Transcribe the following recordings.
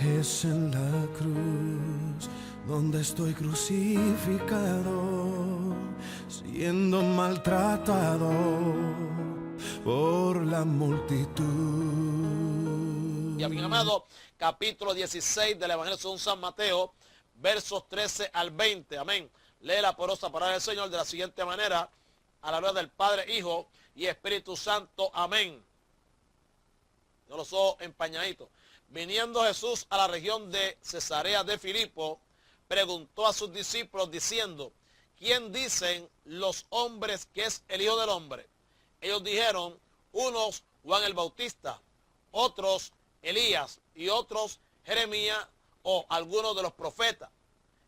Es en la cruz donde estoy crucificado, siendo maltratado por la multitud. Y bien amado, capítulo 16 del Evangelio según San Mateo, versos 13 al 20. Amén. Lee la poderosa palabra del Señor de la siguiente manera: a la gloria del Padre, Hijo y Espíritu Santo. Amén. Yo los ojos empañaditos. Viniendo Jesús a la región de Cesarea de Filipo, preguntó a sus discípulos diciendo: ¿quién dicen los hombres que es el Hijo del Hombre? Ellos dijeron: unos Juan el Bautista, otros Elías y otros Jeremías o algunos de los profetas.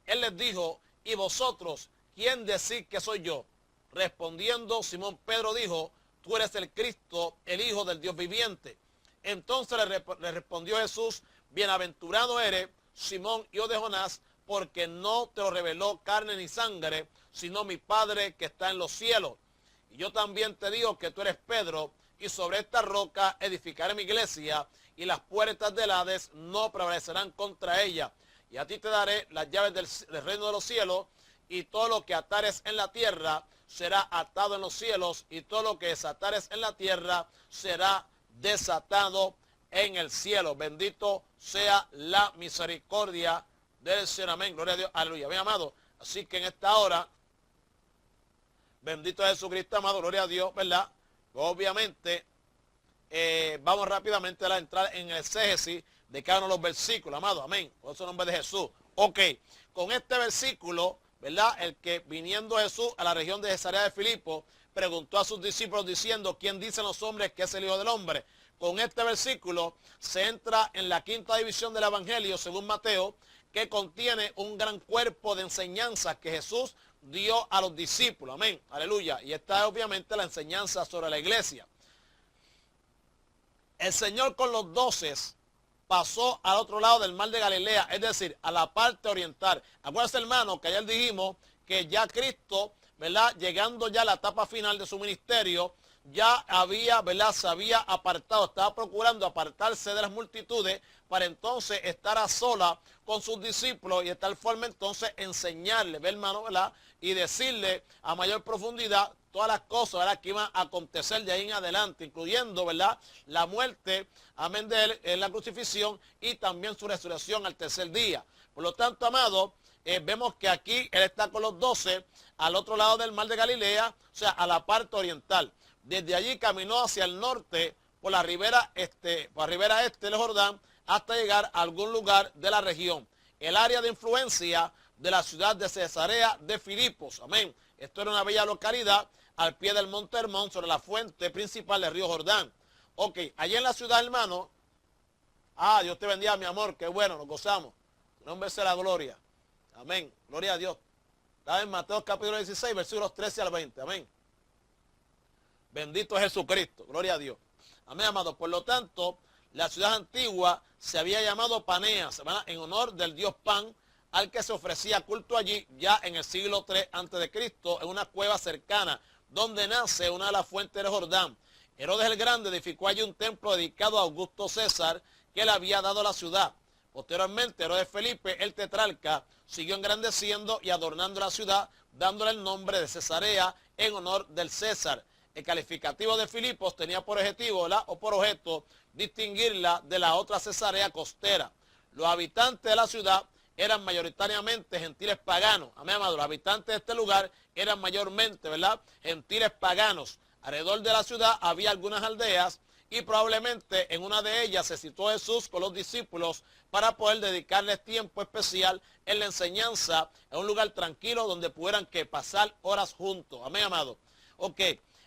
Él les dijo: ¿y vosotros quién decís que soy yo? Respondiendo Simón Pedro dijo: tú eres el Cristo, el Hijo del Dios viviente. Entonces le respondió Jesús: bienaventurado eres, Simón, hijo de Jonás, porque no te lo reveló carne ni sangre, sino mi Padre que está en los cielos. Y yo también te digo que tú eres Pedro, y sobre esta roca edificaré mi iglesia, y las puertas del Hades no prevalecerán contra ella. Y a ti te daré las llaves del reino de los cielos, y todo lo que atares en la tierra será atado en los cielos, y todo lo que desatares en la tierra será desatado en el cielo. Bendito sea la misericordia del Señor. Amén. Gloria a Dios. Aleluya. Bien, amado. Así que en esta hora, bendito Jesucristo, amado. Gloria a Dios, ¿verdad? Obviamente, vamos rápidamente a entrar en el exégesis de cada uno de los versículos, amado. Amén. Por eso, en nombre de Jesús. Ok. Con este versículo, ¿verdad? El que viniendo Jesús a la región de Cesarea de Filipo, preguntó a sus discípulos diciendo: ¿quién dicen los hombres que es el Hijo del Hombre? Con este versículo se entra en la quinta división del Evangelio según Mateo, que contiene un gran cuerpo de enseñanzas que Jesús dio a los discípulos. Amén. Aleluya. Y esta es obviamente la enseñanza sobre la iglesia. El Señor con los 12 pasó al otro lado del mar de Galilea, es decir, a la parte oriental. Acuérdense, hermano, que ayer dijimos que ya Cristo, ¿verdad?, llegando ya a la etapa final de su ministerio, ya había, ¿verdad?, se había apartado, estaba procurando apartarse de las multitudes para entonces estar a sola con sus discípulos y de tal forma entonces enseñarle, ¿ve, hermano?, ¿verdad?, y decirle a mayor profundidad todas las cosas, ¿verdad?, que iban a acontecer de ahí en adelante, incluyendo, ¿verdad?, la muerte, amén, de él en la crucifixión y también su resurrección al tercer día. Por lo tanto, amado, vemos que aquí él está con los 12 al otro lado del mar de Galilea, o sea, a la parte oriental. Desde allí caminó hacia el norte por la ribera este del Jordán hasta llegar a algún lugar de la región. El área de influencia de la ciudad de Cesarea de Filipos. Amén. Esto era una bella localidad al pie del monte Hermón, sobre la fuente principal del río Jordán. Ok, allí en la ciudad, hermano. Dios te bendiga, mi amor. Qué bueno, nos gozamos. Tu nombre sea la gloria. Amén. Gloria a Dios. Está en Mateo capítulo 16, versículos 13 al 20. Amén. Bendito es Jesucristo. Gloria a Dios. Amén, amado. Por lo tanto, la ciudad antigua se había llamado Paneas, ¿verdad?, en honor del dios Pan, al que se ofrecía culto allí ya en el siglo III a.C., en una cueva cercana, donde nace una de las fuentes del Jordán. Herodes el Grande edificó allí un templo dedicado a Augusto César, que le había dado la ciudad. Posteriormente, Herodes Felipe, el tetrarca, siguió engrandeciendo y adornando la ciudad, dándole el nombre de Cesarea en honor del César. El calificativo de Filipos tenía por objetivo, ¿verdad?, o por objeto distinguirla de la otra Cesarea costera. Los habitantes de la ciudad eran mayoritariamente gentiles paganos. Amén, amado. Los habitantes de este lugar eran mayormente, ¿verdad?, gentiles paganos. Alrededor de la ciudad había algunas aldeas y probablemente en una de ellas se situó Jesús con los discípulos para poder dedicarles tiempo especial en la enseñanza, en un lugar tranquilo donde pudieran que pasar horas juntos. Amén, amado. Ok.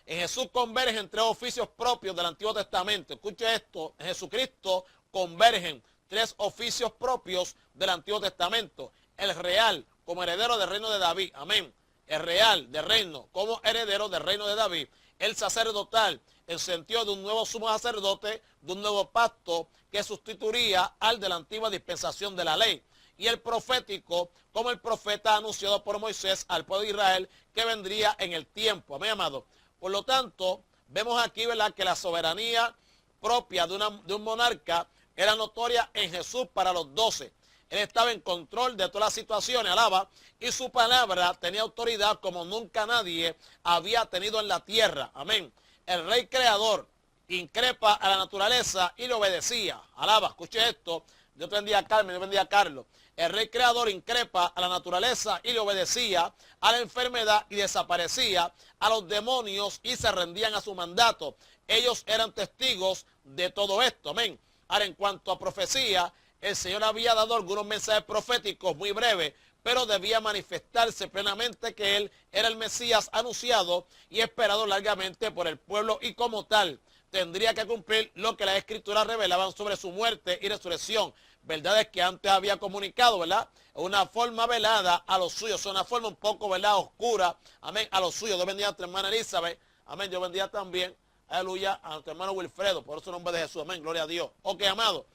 En Jesús convergen tres oficios propios del Antiguo Testamento. Escuche esto, en Jesucristo convergen tres oficios propios del Antiguo Testamento. El real como heredero del reino de David. Amén. El real del reino como heredero del reino de David. El sacerdotal en sentido de un nuevo sumo sacerdote, de un nuevo pacto que sustituiría al de la antigua dispensación de la ley. Y el profético como el profeta anunciado por Moisés al pueblo de Israel que vendría en el tiempo. Amén, amado. Por lo tanto, vemos aquí, ¿verdad?, que la soberanía propia de un monarca era notoria en Jesús para los 12. Él estaba en control de todas las situaciones, alaba, y su palabra tenía autoridad como nunca nadie había tenido en la tierra. Amén. El rey creador increpa a la naturaleza y le obedecía. Alaba, escuche esto. Dios te bendiga a Carmen, Dios bendiga a Carlos. El rey creador increpa a la naturaleza y le obedecía, a la enfermedad y desaparecía, a los demonios y se rendían a su mandato. Ellos eran testigos de todo esto. Amén. Ahora, en cuanto a profecía, el Señor había dado algunos mensajes proféticos muy breves, pero debía manifestarse plenamente que Él era el Mesías anunciado y esperado largamente por el pueblo, y como tal tendría que cumplir lo que las Escrituras revelaban sobre su muerte y resurrección. Verdades que antes había comunicado, ¿verdad? Una forma velada a los suyos, una forma un poco, ¿verdad?, oscura, amén, a los suyos. Dios bendiga a nuestra hermana Elizabeth, amén, Dios bendiga también, aleluya, a nuestro hermano Wilfredo, por eso el nombre de Jesús, amén, gloria a Dios. Ok, amado.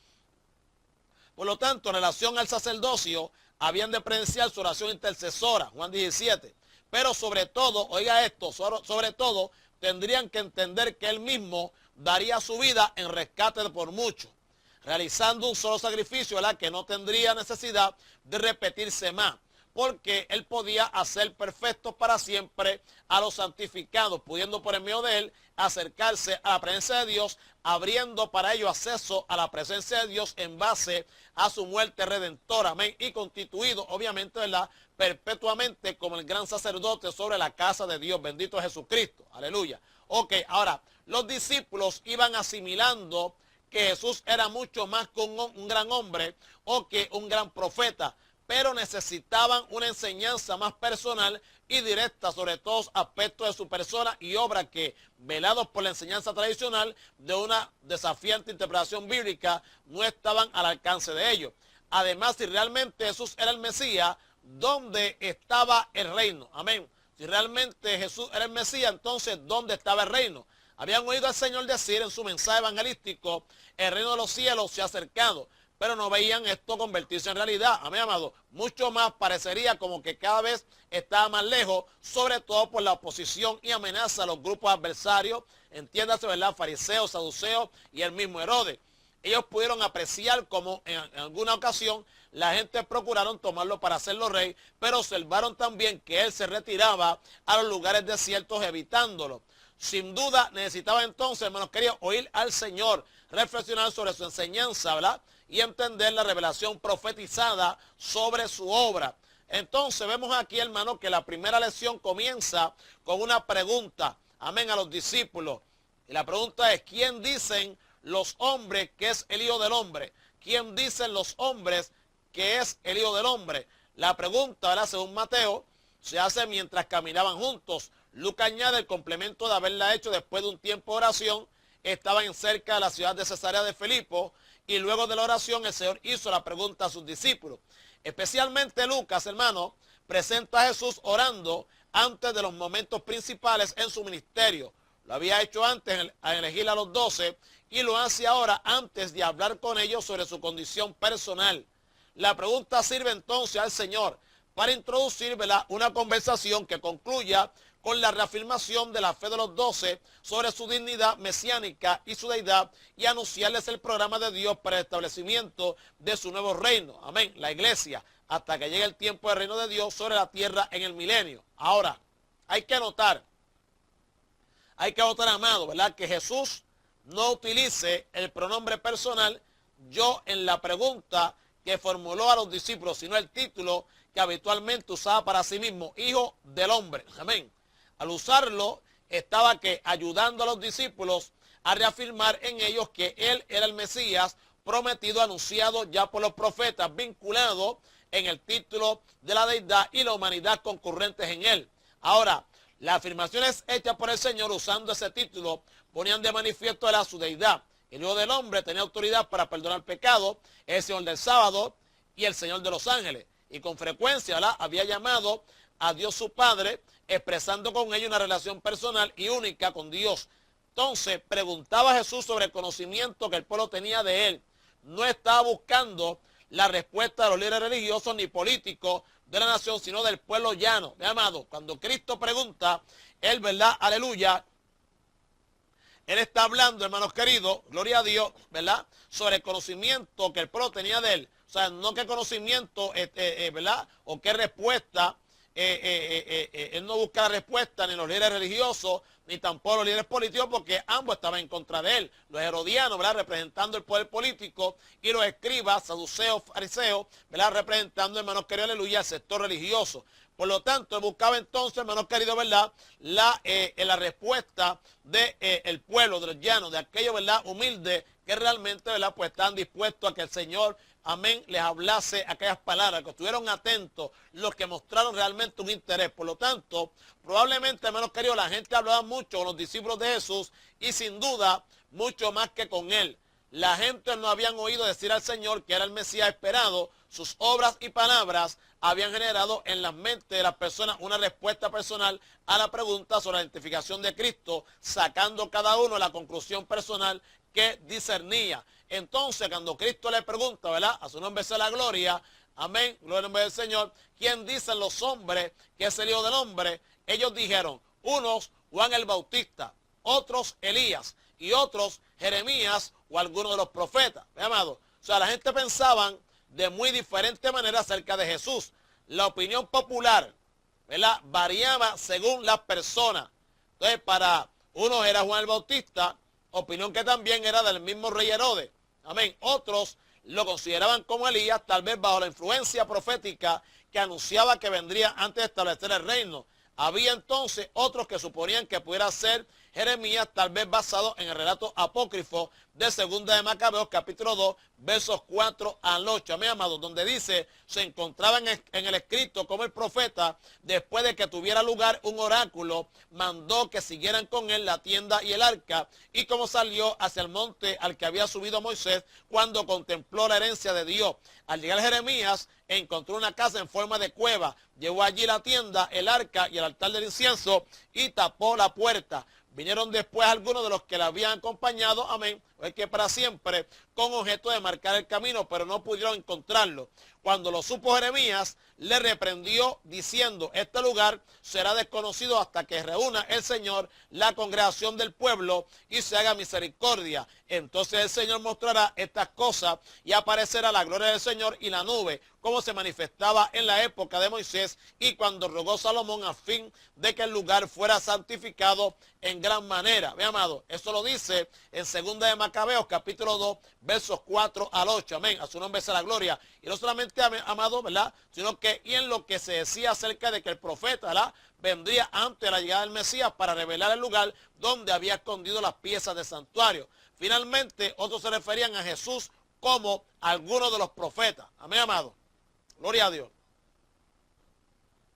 Por lo tanto, en relación al sacerdocio, habían de presenciar su oración intercesora, Juan 17. Pero sobre todo, oiga esto, sobre todo, tendrían que entender que Él mismo daría su vida en rescate por muchos, realizando un solo sacrificio, ¿verdad?, que no tendría necesidad de repetirse más, porque Él podía hacer perfecto para siempre a los santificados, pudiendo por el medio de Él acercarse a la presencia de Dios, abriendo para ello acceso a la presencia de Dios en base a su muerte redentora, amén, y constituido, obviamente, ¿verdad?, perpetuamente como el gran sacerdote sobre la casa de Dios. Bendito Jesucristo, aleluya. Ok, ahora, los discípulos iban asimilando que Jesús era mucho más que un gran hombre o que un gran profeta, pero necesitaban una enseñanza más personal y directa sobre todos aspectos de su persona y obra que, velados por la enseñanza tradicional de una desafiante interpretación bíblica, no estaban al alcance de ellos. Además, si realmente Jesús era el Mesías, ¿dónde estaba el reino? Amén. Si realmente Jesús era el Mesías, entonces ¿dónde estaba el reino? Habían oído al Señor decir en su mensaje evangelístico, el reino de los cielos se ha acercado, pero no veían esto convertirse en realidad. Amén, amado. Mucho más parecería como que cada vez estaba más lejos, sobre todo por la oposición y amenaza a los grupos adversarios, entiéndase, ¿verdad?, fariseos, saduceos y el mismo Herodes. Ellos pudieron apreciar como en alguna ocasión la gente procuraron tomarlo para hacerlo rey, pero observaron también que él se retiraba a los lugares desiertos evitándolo. Sin duda necesitaba entonces, hermanos queridos, oír al Señor, reflexionar sobre su enseñanza, ¿verdad?, y entender la revelación profetizada sobre su obra. Entonces vemos aquí, hermano, que la primera lección comienza con una pregunta, amén, a los discípulos. Y la pregunta es, ¿quién dicen los hombres que es el Hijo del Hombre? ¿Quién dicen los hombres que es el Hijo del Hombre? La pregunta, ¿verdad?, según Mateo, se hace mientras caminaban juntos. Lucas añade el complemento de haberla hecho después de un tiempo de oración. Estaban cerca de la ciudad de Cesarea de Filipo y luego de la oración el Señor hizo la pregunta a sus discípulos. Especialmente Lucas, hermano, presenta a Jesús orando antes de los momentos principales en su ministerio. Lo había hecho antes al elegir a los 12 y lo hace ahora antes de hablar con ellos sobre su condición personal. La pregunta sirve entonces al Señor para introducir, ¿verdad?, una conversación que concluya con la reafirmación de la fe de los 12 sobre su dignidad mesiánica y su deidad, y anunciarles el programa de Dios para el establecimiento de su nuevo reino. Amén. La iglesia, hasta que llegue el tiempo del reino de Dios sobre la tierra en el milenio. Ahora, hay que notar, amado, ¿verdad?, que Jesús no utilice el pronombre personal yo en la pregunta que formuló a los discípulos, sino el título que habitualmente usaba para sí mismo, Hijo del Hombre. Amén. Al usarlo, estaba ayudando a los discípulos a reafirmar en ellos que Él era el Mesías prometido, anunciado ya por los profetas, vinculado en el título de la deidad y la humanidad concurrentes en Él. Ahora, las afirmaciones hechas por el Señor usando ese título ponían de manifiesto a su deidad. El Hijo del Hombre tenía autoridad para perdonar pecados, es el Señor del sábado y el Señor de los ángeles. Y con frecuencia, ¿verdad?, había llamado a Dios su Padre, expresando con ello una relación personal y única con Dios. Entonces, preguntaba a Jesús sobre el conocimiento que el pueblo tenía de él. No estaba buscando la respuesta de los líderes religiosos ni políticos de la nación, sino del pueblo llano. Mi amado, cuando Cristo pregunta, él, ¿verdad?, aleluya, él está hablando, hermanos queridos, gloria a Dios, ¿verdad? Sobre el conocimiento que el pueblo tenía de él. O sea, no qué conocimiento, ¿verdad? O qué respuesta. Él no busca la respuesta ni los líderes religiosos, ni tampoco los líderes políticos, porque ambos estaban en contra de él. Los herodianos, ¿verdad? Representando el poder político, y los escribas, saduceos, fariseos, ¿verdad? Representando, hermanos queridos, aleluya, el sector religioso. Por lo tanto, él buscaba entonces, hermanos queridos, ¿verdad? La respuesta del pueblo, de los llanos, de aquellos, ¿verdad? Humildes, que realmente, ¿verdad? Pues están dispuestos a que el Señor, amén, les hablase aquellas palabras, que estuvieron atentos, los que mostraron realmente un interés. Por lo tanto, probablemente, hermanos queridos, la gente hablaba mucho con los discípulos de Jesús, y sin duda, mucho más que con él. La gente no habían oído decir al Señor que era el Mesías esperado. Sus obras y palabras habían generado en la mente de las personas una respuesta personal a la pregunta sobre la identificación de Cristo, sacando cada uno la conclusión personal que discernía. Entonces, cuando Cristo le pregunta, ¿verdad? A su nombre sea la gloria, amén, gloria al nombre del Señor, ¿quién dicen los hombres que es el Hijo del Hombre? Ellos dijeron, unos Juan el Bautista, otros Elías, y otros Jeremías o alguno de los profetas. ¿Me amado? O sea, la gente pensaban de muy diferente manera acerca de Jesús. La opinión popular, ¿verdad?, variaba según las personas. Entonces, para unos era Juan el Bautista, opinión que también era del mismo rey Herodes. Amén. Otros lo consideraban como Elías, tal vez bajo la influencia profética que anunciaba que vendría antes de establecer el reino. Había entonces otros que suponían que pudiera ser Jeremías, tal vez basado en el relato apócrifo de Segunda de Macabeos, capítulo 2, versos 4 al 8, amén, amados, donde dice, se encontraba en el escrito como el profeta, después de que tuviera lugar un oráculo, mandó que siguieran con él la tienda y el arca, y como salió hacia el monte al que había subido Moisés, cuando contempló la herencia de Dios. Al llegar Jeremías, encontró una casa en forma de cueva, llevó allí la tienda, el arca y el altar del incienso, y tapó la puerta. Vinieron después algunos de los que la habían acompañado, amén, es que para siempre, con objeto de marcar el camino, pero no pudieron encontrarlo. Cuando lo supo Jeremías, le reprendió diciendo, este lugar será desconocido hasta que reúna el Señor la congregación del pueblo y se haga misericordia. Entonces el Señor mostrará estas cosas y aparecerá la gloria del Señor y la nube, como se manifestaba en la época de Moisés y cuando rogó Salomón a fin de que el lugar fuera santificado en gran manera. Ve, amado, eso lo dice en Segunda de Macabeos, capítulo 2, versos 4 al 8. Amén. A su nombre sea la gloria. Y no solamente, amado, ¿verdad?, sino que y en lo que se decía acerca de que el profeta, ¿verdad?, vendría antes de la llegada del Mesías para revelar el lugar donde había escondido las piezas del santuario. Finalmente, otros se referían a Jesús como algunos de los profetas. Amén, amado. Gloria a Dios.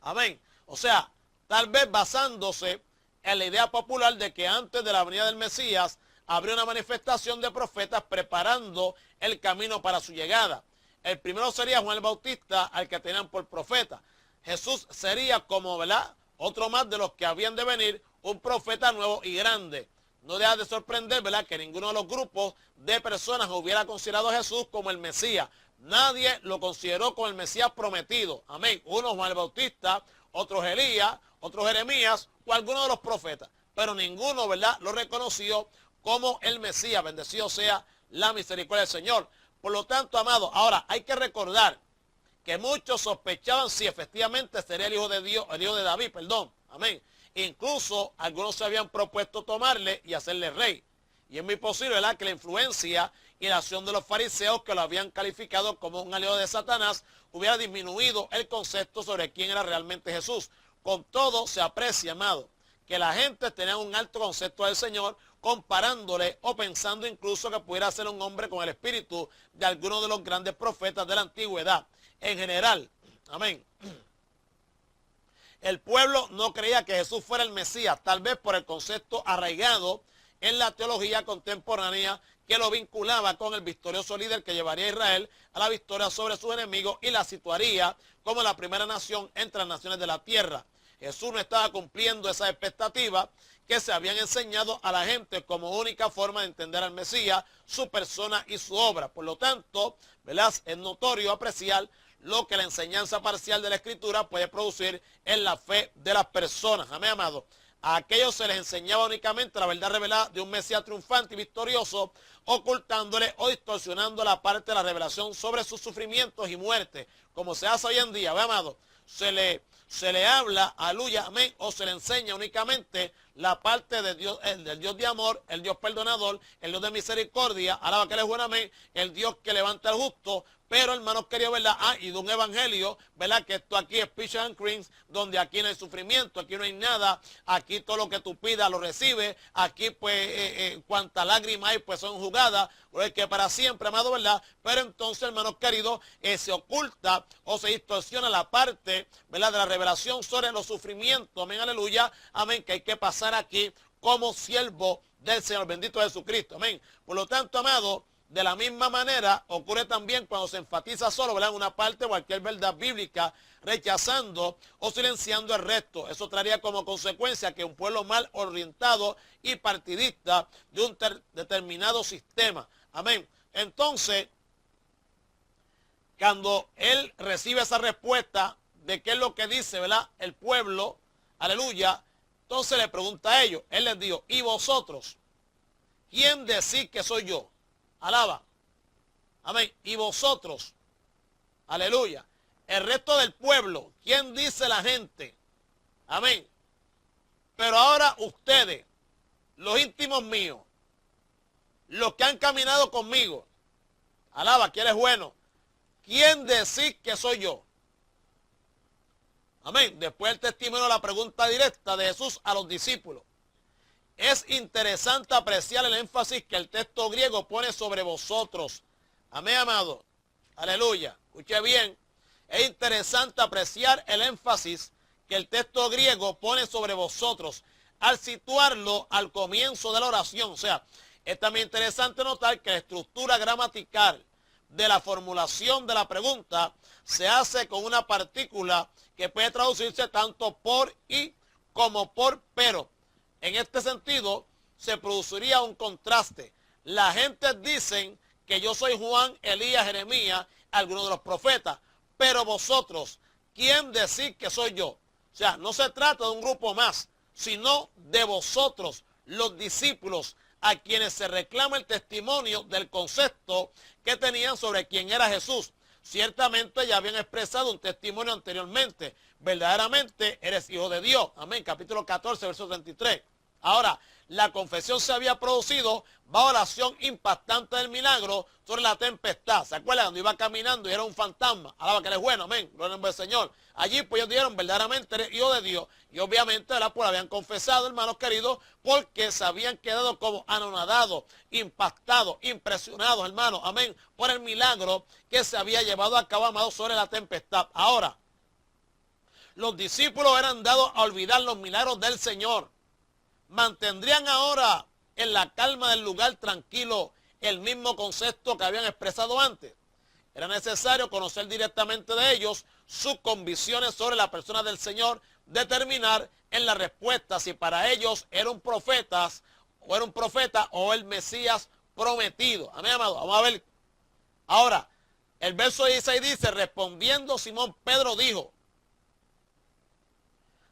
Amén. O sea, tal vez basándose en la idea popular de que antes de la venida del Mesías habría una manifestación de profetas preparando el camino para su llegada. El primero sería Juan el Bautista, al que tenían por profeta. Jesús sería como, ¿verdad?, otro más de los que habían de venir, un profeta nuevo y grande. No deja de sorprender, ¿verdad?, que ninguno de los grupos de personas hubiera considerado a Jesús como el Mesías. Nadie lo consideró como el Mesías prometido. Amén. Uno Juan el Bautista, otros Elías, otros Jeremías o alguno de los profetas. Pero ninguno, ¿verdad?, lo reconoció como el Mesías. Bendecido sea la misericordia del Señor. Por lo tanto, amado, ahora hay que recordar que muchos sospechaban si efectivamente sería el hijo de Dios, el hijo de David, perdón. Amén. Incluso algunos se habían propuesto tomarle y hacerle rey. Y es muy posible, ¿verdad?, que la influencia y la acción de los fariseos, que lo habían calificado como un aliado de Satanás, hubiera disminuido el concepto sobre quién era realmente Jesús. Con todo, se aprecia, amado, que la gente tenía un alto concepto del Señor, comparándole o pensando incluso que pudiera ser un hombre con el espíritu de alguno de los grandes profetas de la antigüedad. En general, amén, el pueblo no creía que Jesús fuera el Mesías, tal vez por el concepto arraigado en la teología contemporánea que lo vinculaba con el victorioso líder que llevaría a Israel a la victoria sobre sus enemigos y la situaría como la primera nación entre las naciones de la tierra. Jesús no estaba cumpliendo esas expectativas que se habían enseñado a la gente como única forma de entender al Mesías, su persona y su obra. Por lo tanto, ¿verdad?, es notorio apreciar lo que la enseñanza parcial de la Escritura puede producir en la fe de las personas. Amén, amado. A aquellos se les enseñaba únicamente la verdad revelada de un Mesías triunfante y victorioso, ocultándole o distorsionando la parte de la revelación sobre sus sufrimientos y muerte, como se hace hoy en día. Ve, amado, se le habla, aleluya, amén, o se le enseña únicamente la parte de Dios, del Dios de amor, el Dios perdonador, el Dios de misericordia, alaba que Él es bueno, amén, el Dios que levanta al justo. Pero, hermanos queridos, ¿verdad? Y de un evangelio, ¿verdad? Que esto aquí es peaches and creams, donde aquí no hay sufrimiento, aquí no hay nada, aquí todo lo que tú pidas lo recibes, aquí pues cuantas lágrimas hay pues son jugadas, que para siempre, amado, ¿verdad? Pero entonces, hermanos queridos, se oculta o se distorsiona la parte, ¿verdad? De la revelación sobre los sufrimientos, amén, aleluya, amén, que hay que pasar aquí como siervo del Señor, bendito Jesucristo, amén. Por lo tanto, amado, de la misma manera ocurre también cuando se enfatiza solo, ¿verdad?, en una parte cualquier verdad bíblica, rechazando o silenciando el resto. Eso traería como consecuencia que un pueblo mal orientado y partidista de un determinado sistema. Amén. Entonces, cuando él recibe esa respuesta de qué es lo que dice, ¿verdad?, el pueblo, aleluya, entonces le pregunta a ellos, él les dijo, ¿y vosotros? ¿Quién decís que soy yo? Alaba. Amén. Y vosotros, aleluya, el resto del pueblo, ¿quién dice la gente? Amén. Pero ahora ustedes, los íntimos míos, los que han caminado conmigo, alaba, que eres bueno, ¿quién decís que soy yo? Amén. Después el testimonio, la pregunta directa de Jesús a los discípulos. Es interesante apreciar el énfasis que el texto griego pone sobre vosotros. Amén, amado. Aleluya. Escuche bien. Es interesante apreciar el énfasis que el texto griego pone sobre vosotros al situarlo al comienzo de la oración. O sea, es también interesante notar que la estructura gramatical de la formulación de la pregunta se hace con una partícula que puede traducirse tanto por y como por pero. En este sentido, se produciría un contraste. La gente dicen que yo soy Juan, Elías, Jeremías, algunos de los profetas. Pero vosotros, ¿quién decís que soy yo? O sea, no se trata de un grupo más, sino de vosotros, los discípulos, a quienes se reclama el testimonio del concepto que tenían sobre quién era Jesús. Ciertamente ya habían expresado un testimonio anteriormente. Verdaderamente eres hijo de Dios. Amén. Capítulo 14, verso 33. Ahora, la confesión se había producido bajo la acción impactante del milagro sobre la tempestad. ¿Se acuerdan? Cuando iba caminando y era un fantasma. Alaba que él es bueno, amén. Gloria al nombre del Señor. Allí pues ellos dijeron verdaderamente eres hijo de Dios. Y obviamente, ¿verdad?, pues habían confesado, hermanos queridos, porque se habían quedado como anonadados, impactados, impresionados, hermanos, amén, por el milagro que se había llevado a cabo, amado, sobre la tempestad. Ahora, los discípulos eran dados a olvidar los milagros del Señor. Mantendrían ahora en la calma del lugar tranquilo el mismo concepto que habían expresado antes. Era necesario conocer directamente de ellos sus convicciones sobre la persona del Señor, determinar en la respuesta si para ellos era un profeta o el Mesías prometido. Amén, amado. Vamos a ver. Ahora, el verso 16 dice, respondiendo Simón Pedro dijo.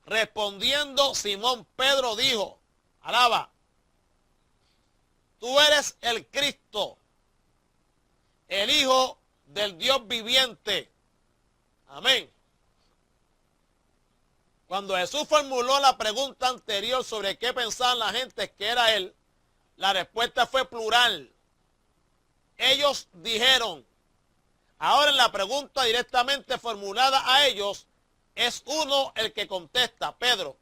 Respondiendo Simón Pedro dijo. Alaba, tú eres el Cristo, el Hijo del Dios viviente. Amén. Cuando Jesús formuló la pregunta anterior sobre qué pensaban la gente que era Él, la respuesta fue plural. Ellos dijeron. Ahora en la pregunta directamente formulada a ellos, es uno el que contesta, Pedro.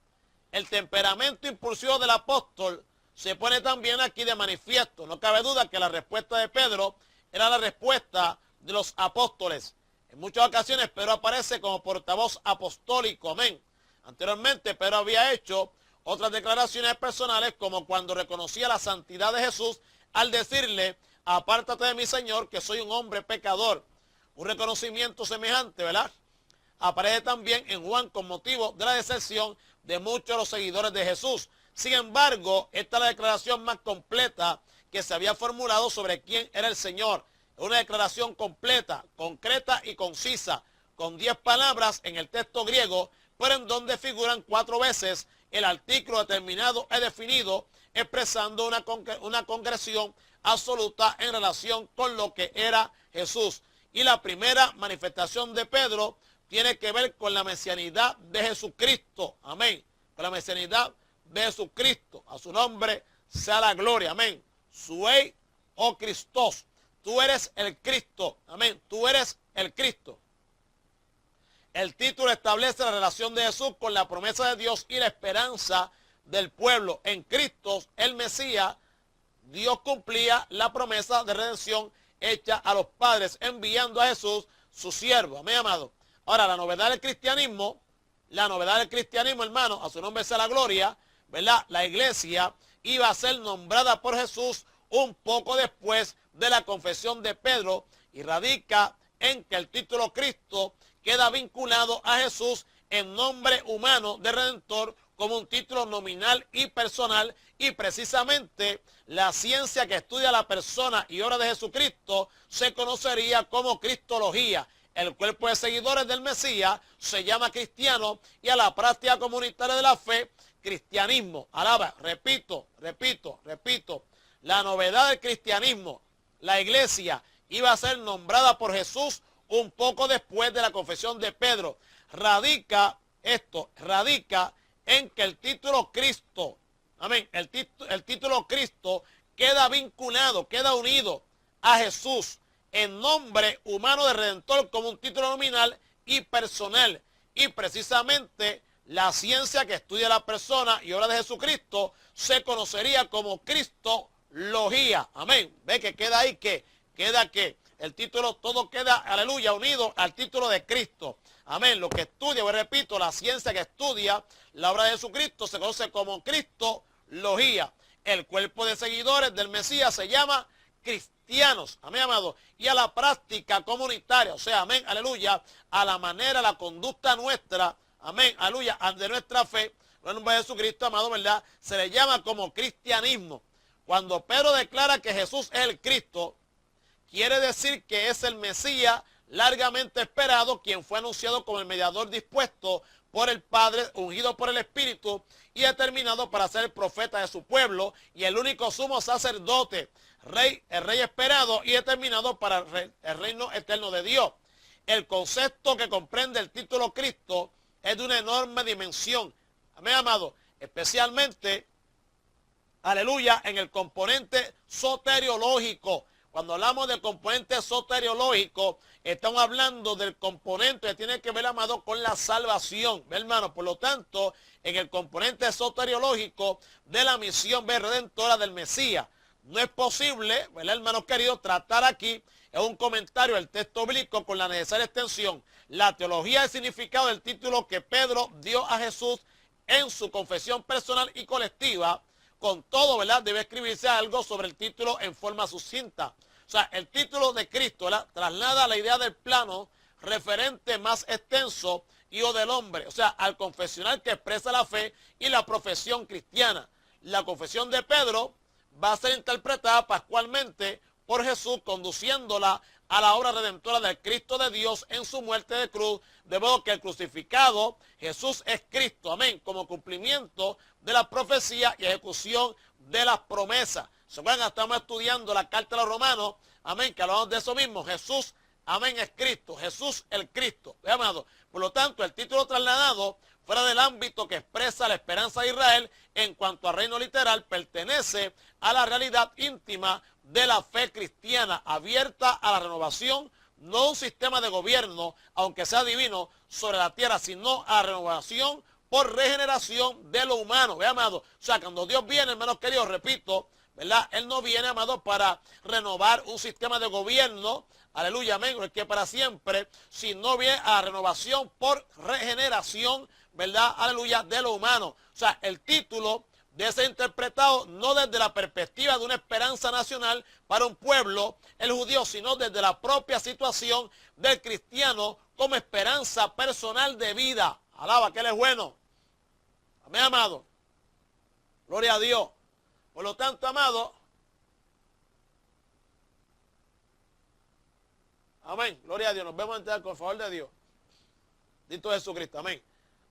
El temperamento impulsivo del apóstol se pone también aquí de manifiesto. No cabe duda que la respuesta de Pedro era la respuesta de los apóstoles. En muchas ocasiones Pedro aparece como portavoz apostólico. Amén. Anteriormente Pedro había hecho otras declaraciones personales, como cuando reconocía la santidad de Jesús al decirle, apártate de mí, Señor, que soy un hombre pecador. Un reconocimiento semejante, ¿verdad?, aparece también en Juan con motivo de la deserción de muchos de los seguidores de Jesús. Sin embargo, esta es la declaración más completa que se había formulado sobre quién era el Señor. Una declaración completa, concreta y concisa, con 10 palabras en el texto griego, pero en donde figuran 4 veces el artículo determinado es definido, expresando una concreción absoluta en relación con lo que era Jesús. Y la primera manifestación de Pedro tiene que ver con la mesianidad de Jesucristo. Amén. Con la mesianidad de Jesucristo. A su nombre sea la gloria. Amén. Suei o Cristos. Tú eres el Cristo. Amén. Tú eres el Cristo. El título establece la relación de Jesús con la promesa de Dios y la esperanza del pueblo. En Cristo, el Mesías, Dios cumplía la promesa de redención hecha a los padres, enviando a Jesús, su siervo. Amén, amado. Ahora, la novedad del cristianismo, hermano, a su nombre sea la gloria, ¿verdad? La iglesia iba a ser nombrada por Jesús un poco después de la confesión de Pedro y radica en que el título Cristo queda vinculado a Jesús en nombre humano de Redentor como un título nominal y personal, y precisamente la ciencia que estudia la persona y obra de Jesucristo se conocería como cristología. El cuerpo de seguidores del Mesías se llama cristiano y a la práctica comunitaria de la fe, cristianismo. Alaba, repito. La novedad del cristianismo, la iglesia iba a ser nombrada por Jesús un poco después de la confesión de Pedro. Radica en que el título Cristo, amén, el título Cristo queda vinculado, queda unido a Jesús en nombre humano de Redentor como un título nominal y personal. Y precisamente la ciencia que estudia la persona y obra de Jesucristo se conocería como cristología. Amén. Ve que queda ahí que el título, todo queda, aleluya, unido al título de Cristo. Amén. Lo que estudia, repito, la ciencia que estudia la obra de Jesucristo se conoce como cristología. El cuerpo de seguidores del Mesías se llama cristianos. Amén, amado. Y a la práctica comunitaria, o sea, amén, aleluya, a la manera, la conducta nuestra, amén, aleluya, de nuestra fe, en el nombre de Jesucristo, amado, ¿verdad? Se le llama como cristianismo. Cuando Pedro declara que Jesús es el Cristo, quiere decir que es el Mesías largamente esperado, quien fue anunciado como el mediador dispuesto por el Padre, ungido por el Espíritu y determinado para ser el profeta de su pueblo y el único sumo sacerdote, el rey esperado y determinado para el reino eterno de Dios. El concepto que comprende el título Cristo es de una enorme dimensión. Amén, amado, especialmente, aleluya, en el componente soteriológico. Cuando hablamos del componente soteriológico, estamos hablando del componente que tiene que ver, amado, con la salvación, ¿ve, hermano? Por lo tanto, en el componente soteriológico de la misión redentora del Mesías, no es posible, ¿verdad, hermanos queridos, tratar aquí en un comentario del texto bíblico con la necesaria extensión, la teología del significado del título que Pedro dio a Jesús en su confesión personal y colectiva. Con todo, ¿verdad? Debe escribirse algo sobre el título en forma sucinta. O sea, el título de Cristo, ¿verdad?, traslada la idea del plano referente más extenso y o del hombre, o sea, al confesional que expresa la fe y la profesión cristiana. La confesión de Pedro va a ser interpretada pascualmente por Jesús, conduciéndola a la obra redentora del Cristo de Dios en su muerte de cruz, de modo que el crucificado, Jesús es Cristo, amén, como cumplimiento de la profecía y ejecución de las promesas. Se van, estamos estudiando la carta a los romanos, amén, que hablamos de eso mismo. Jesús, amén, es Cristo, Jesús el Cristo, ¿ve, amado? Por lo tanto, el título trasladado fuera del ámbito que expresa la esperanza de Israel en cuanto a reino literal, pertenece a la realidad íntima de la fe cristiana, abierta a la renovación, no un sistema de gobierno, aunque sea divino, sobre la tierra, sino a la renovación por regeneración de lo humano. Ve, amado, o sea, cuando Dios viene, hermanos queridos, repito, ¿verdad? Él no viene, amado, para renovar un sistema de gobierno, aleluya, amén, el que para siempre, sino viene a la renovación por regeneración, ¿verdad? Aleluya, de lo humano. O sea, el título de ser interpretado no desde la perspectiva de una esperanza nacional para un pueblo, el judío, sino desde la propia situación del cristiano como esperanza personal de vida. Alaba que Él es bueno. Amén, amado. Gloria a Dios. Por lo tanto, amado, amén, gloria a Dios. Nos vemos entonces con el favor de Dios. Dito Jesucristo, amén.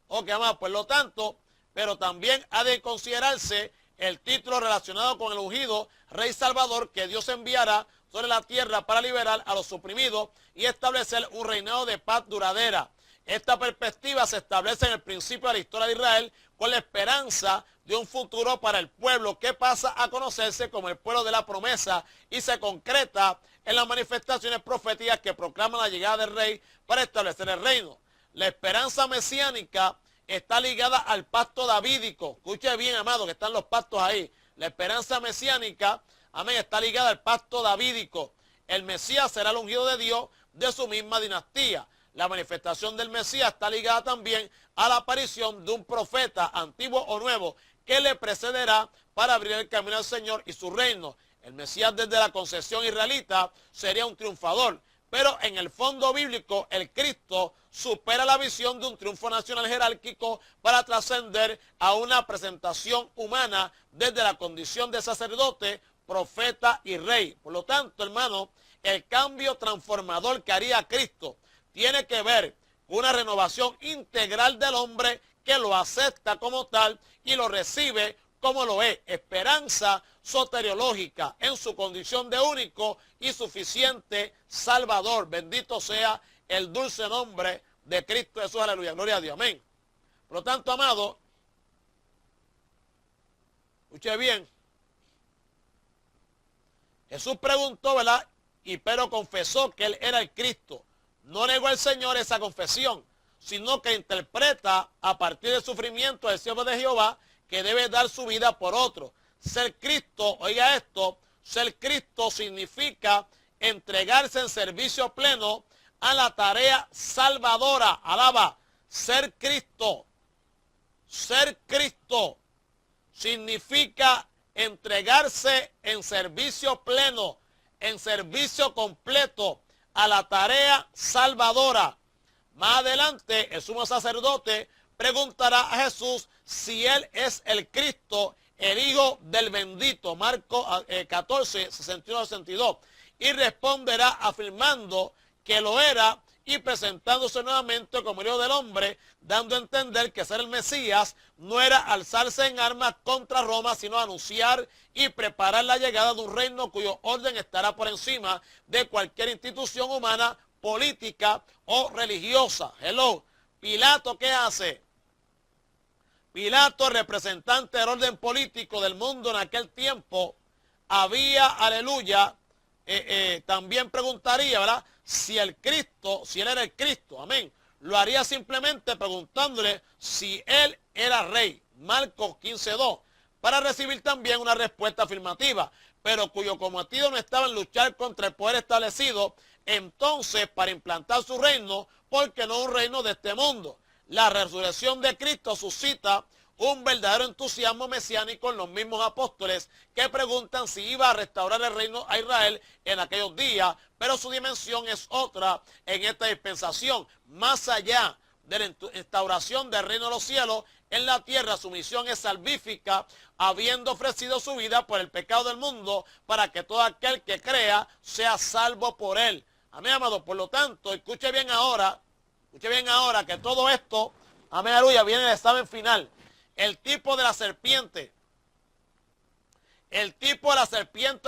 Ok, amado, por lo tanto, pero también ha de considerarse el título relacionado con el ungido Rey Salvador que Dios enviará sobre la tierra para liberar a los oprimidos y establecer un reinado de paz duradera. Esta perspectiva se establece en el principio de la historia de Israel con la esperanza de un futuro para el pueblo que pasa a conocerse como el pueblo de la promesa y se concreta en las manifestaciones proféticas que proclaman la llegada del rey para establecer el reino. La esperanza mesiánica está ligada al pacto davídico. Escuche bien, amado, que están los pactos ahí. La esperanza mesiánica, amén, está ligada al pacto davídico. El Mesías será el ungido de Dios de su misma dinastía. La manifestación del Mesías está ligada también a la aparición de un profeta, antiguo o nuevo, que le precederá para abrir el camino al Señor y su reino. El Mesías desde la concepción israelita sería un triunfador, pero en el fondo bíblico el Cristo supera la visión de un triunfo nacional jerárquico para trascender a una presentación humana desde la condición de sacerdote, profeta y rey. Por lo tanto, hermano, el cambio transformador que haría Cristo tiene que ver con una renovación integral del hombre que lo acepta como tal y lo recibe como lo es. Esperanza soteriológica en su condición de único y suficiente Salvador. Bendito sea el dulce nombre de Cristo Jesús. Aleluya. Gloria a Dios. Amén. Por lo tanto, amado, escuche bien. Jesús preguntó, ¿verdad? Y Pedro confesó que él era el Cristo. No negó al Señor esa confesión, sino que interpreta a partir del sufrimiento del siervo de Jehová que debe dar su vida por otro. Ser Cristo, oiga esto, ser Cristo significa entregarse en servicio pleno a la tarea salvadora. Alaba, ser Cristo significa entregarse en servicio pleno, en servicio completo a la tarea salvadora. Más adelante, el sumo sacerdote preguntará a Jesús si él es el Cristo, el Hijo del bendito, Marcos 14, 61, 62, y responderá afirmando que lo era y presentándose nuevamente como Hijo del hombre, dando a entender que ser el Mesías no era alzarse en armas contra Roma, sino anunciar y preparar la llegada de un reino cuyo orden estará por encima de cualquier institución humana, política o religiosa. Hello. Pilato, ¿qué hace? Pilato, representante del orden político del mundo en aquel tiempo, había, aleluya, también preguntaría, ¿verdad? Si el Cristo, si él era el Cristo, amén. Lo haría simplemente preguntándole si él era rey, Marcos 15:2, para recibir también una respuesta afirmativa, pero cuyo cometido no estaba en luchar contra el poder establecido, entonces para implantar su reino, porque no un reino de este mundo. La resurrección de Cristo suscita un verdadero entusiasmo mesiánico en los mismos apóstoles que preguntan si iba a restaurar el reino a Israel en aquellos días, pero su dimensión es otra en esta dispensación. Más allá de la instauración del reino de los cielos en la tierra, su misión es salvífica, habiendo ofrecido su vida por el pecado del mundo para que todo aquel que crea sea salvo por él. Amén, amado. Por lo tanto, escuche bien ahora que todo esto, amén, aleluya, viene del examen final. El tipo de la serpiente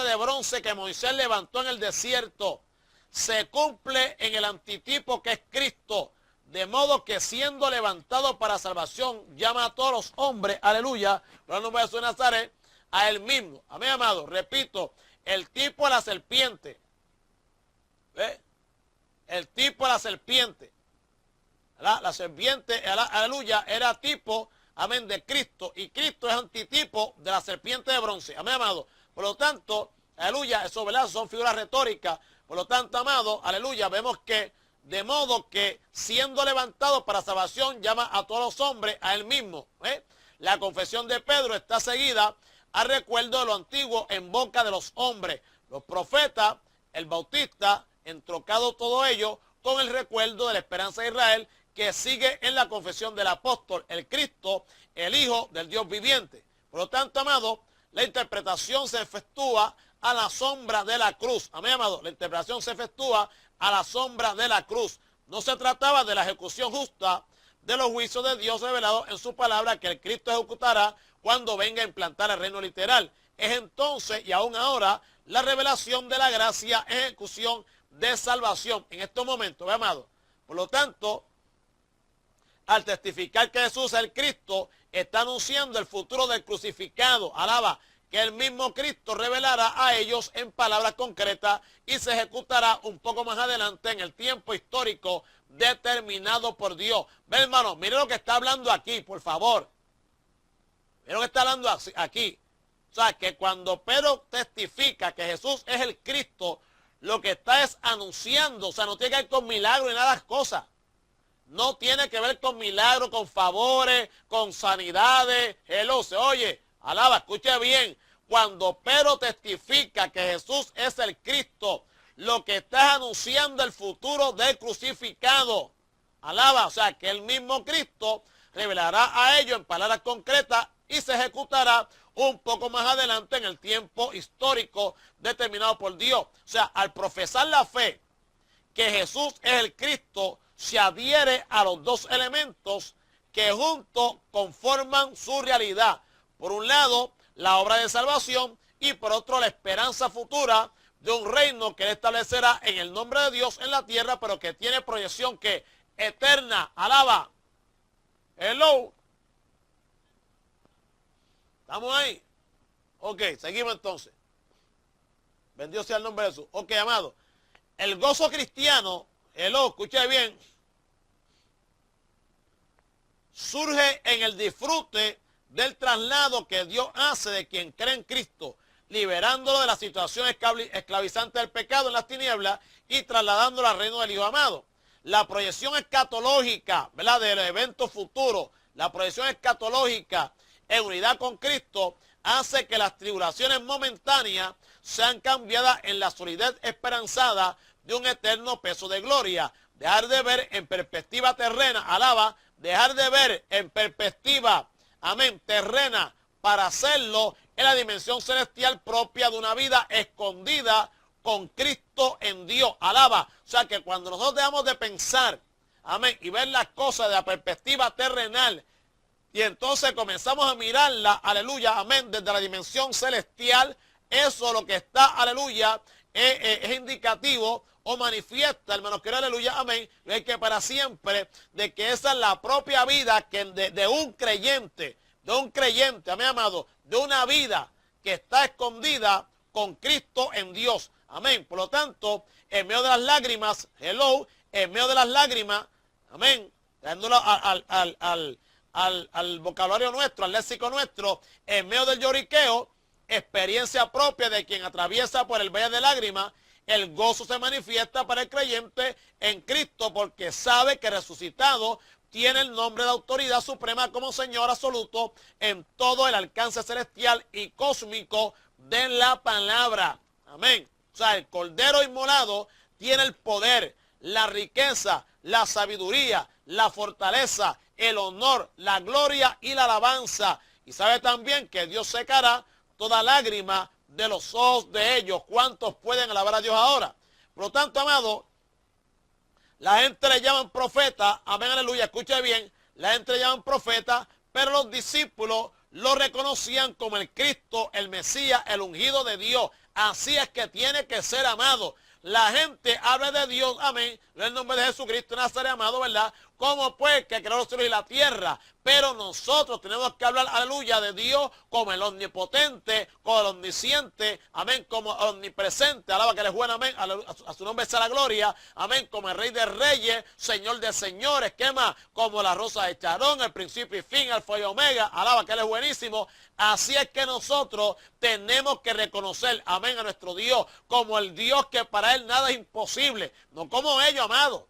de bronce que Moisés levantó en el desierto se cumple en el antitipo que es Cristo, de modo que siendo levantado para salvación llama a todos los hombres, aleluya, no nombre de Jesús de Nazaret, a él mismo. Amén, amado. Repito, el tipo de la serpiente, ¿ve? El tipo de la serpiente, ¿verdad? La serpiente, aleluya, era tipo, amén, de Cristo, y Cristo es antitipo de la serpiente de bronce. Amén, amado. Por lo tanto, aleluya, eso, ¿verdad? Son figuras retóricas. Por lo tanto, amado, aleluya, vemos que de modo que siendo levantado para salvación llama a todos los hombres a él mismo. La confesión de Pedro está seguida al recuerdo de lo antiguo en boca de los hombres, los profetas, el bautista, entrocado todo ello con el recuerdo de la esperanza de Israel que sigue en la confesión del apóstol, el Cristo, el Hijo del Dios viviente. Por lo tanto, amado, la interpretación se efectúa a la sombra de la cruz. Amén, amado. La interpretación se efectúa a la sombra de la cruz. No se trataba de la ejecución justa de los juicios de Dios revelados en su palabra que el Cristo ejecutará cuando venga a implantar el reino literal. Es entonces y aún ahora la revelación de la gracia, ejecución de salvación en estos momentos, ¿ve, amado? Por lo tanto, al testificar que Jesús es el Cristo, está anunciando el futuro del crucificado. Alaba, que el mismo Cristo revelará a ellos en palabras concretas y se ejecutará un poco más adelante en el tiempo histórico determinado por Dios. Ve, hermano, mire lo que está hablando aquí, por favor. Mire lo que está hablando aquí. O sea, que cuando Pedro testifica que Jesús es el Cristo, lo que está es anunciando, o sea, no tiene que ver con milagros y nada de las cosas. No tiene que ver con milagros, con favores, con sanidades. Se oye, alaba, escuche bien. Cuando Pedro testifica que Jesús es el Cristo, lo que está anunciando el futuro del crucificado. Alaba, o sea, que el mismo Cristo revelará a ellos en palabras concretas y se ejecutará un poco más adelante en el tiempo histórico determinado por Dios. O sea, al profesar la fe que Jesús es el Cristo, se adhiere a los dos elementos que juntos conforman su realidad. Por un lado, la obra de salvación y por otro, la esperanza futura de un reino que él establecerá en el nombre de Dios en la tierra, pero que tiene proyección que eterna. Alaba. Hello. ¿Estamos ahí? Ok, seguimos entonces. Bendito sea el nombre de Jesús. Ok, amado. El gozo cristiano, escuche bien, surge en el disfrute del traslado que Dios hace de quien cree en Cristo, liberándolo de la situación esclavizante del pecado en las tinieblas y trasladándolo al reino del Hijo amado. La proyección escatológica, ¿verdad?, del evento futuro, la proyección escatológica en unidad con Cristo hace que las tribulaciones momentáneas sean cambiadas en la solidez esperanzada de un eterno peso de gloria. Dejar de ver en perspectiva terrena, alaba, dejar de ver en perspectiva, amén, terrena, para hacerlo en la dimensión celestial propia de una vida escondida con Cristo en Dios. Alaba. O sea que cuando nosotros dejamos de pensar, amén, y ver las cosas de la perspectiva terrenal, y entonces comenzamos a mirarla, aleluya, amén, desde la dimensión celestial, eso lo que está, aleluya, es indicativo o manifiesta, hermanos, que aleluya, amén, es que para siempre, de que esa es la propia vida que de un creyente, amén, amado, de una vida que está escondida con Cristo en Dios, amén. Por lo tanto, en medio de las lágrimas, en medio de las lágrimas, amén, dándolo al vocabulario nuestro, al léxico nuestro, en medio del lloriqueo, experiencia propia de quien atraviesa por el valle de lágrimas, el gozo se manifiesta para el creyente en Cristo porque sabe que resucitado tiene el nombre de autoridad suprema como Señor absoluto en todo el alcance celestial y cósmico de la palabra. Amén. O sea, el Cordero inmolado tiene el poder, la riqueza, la sabiduría, la fortaleza, el honor, la gloria y la alabanza. Y sabe también que Dios secará toda lágrima de los ojos de ellos. ¿Cuántos pueden alabar a Dios ahora? Por lo tanto, amado, la gente le llaman profeta, amén, aleluya, escuche bien, la gente le llaman profeta, pero los discípulos lo reconocían como el Cristo, el Mesías, el ungido de Dios. Así es que tiene que ser, amado. La gente habla de Dios, amén, en el nombre de Jesucristo de Nazaret, amado, ¿verdad? Como pues que creó los cielos y la tierra. Pero nosotros tenemos que hablar, aleluya, de Dios como el omnipotente, como el omnisciente, amén, como omnipresente, alaba que Él es bueno, amén, a su nombre sea la gloria, amén, como el Rey de Reyes, Señor de Señores, ¿qué más? Como la rosa de Charón, el principio y fin, alfa y omega, alaba que Él es buenísimo. Así es que nosotros tenemos que reconocer, amén, a nuestro Dios como el Dios que para Él nada es imposible, no como ellos, amados,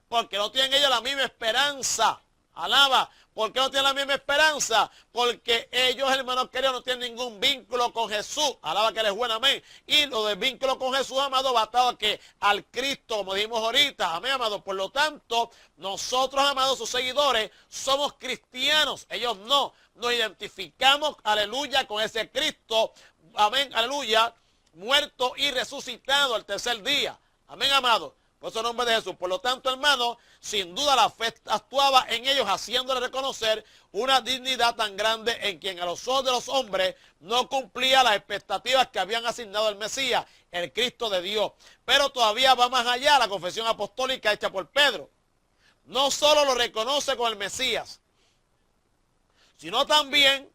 porque no tienen ellos la misma esperanza. Alaba. ¿Por qué no tienen la misma esperanza? Porque ellos, hermanos queridos, no tienen ningún vínculo con Jesús. Alaba que Él es bueno, amén. Y lo del vínculo con Jesús, amado, batado a que al Cristo, como dijimos ahorita, amén, amado. Por lo tanto, nosotros, amados, sus seguidores, somos cristianos. Ellos no. Nos identificamos, aleluya, con ese Cristo, amén, aleluya, muerto y resucitado al tercer día. Amén, amado. Por eso el nombre de Jesús. Por lo tanto, hermano, sin duda la fe actuaba en ellos, haciéndole reconocer una dignidad tan grande en quien a los ojos de los hombres no cumplía las expectativas que habían asignado el Mesías, el Cristo de Dios. Pero todavía va más allá la confesión apostólica hecha por Pedro. No solo lo reconoce con el Mesías, sino también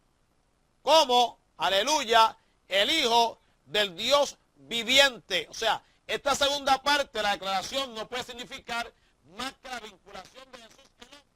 como, aleluya, el Hijo del Dios viviente. O sea, esta segunda parte de la declaración no puede significar más que la vinculación de Jesús con el hombre.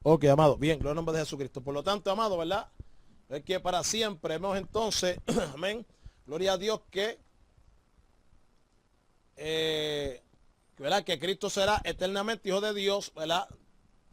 Ok, amado. Bien, gloria al nombre de Jesucristo. Por lo tanto, amado, ¿verdad? Es que para siempre hemos entonces, amén, gloria a Dios ¿verdad? Que Cristo será eternamente Hijo de Dios, ¿verdad?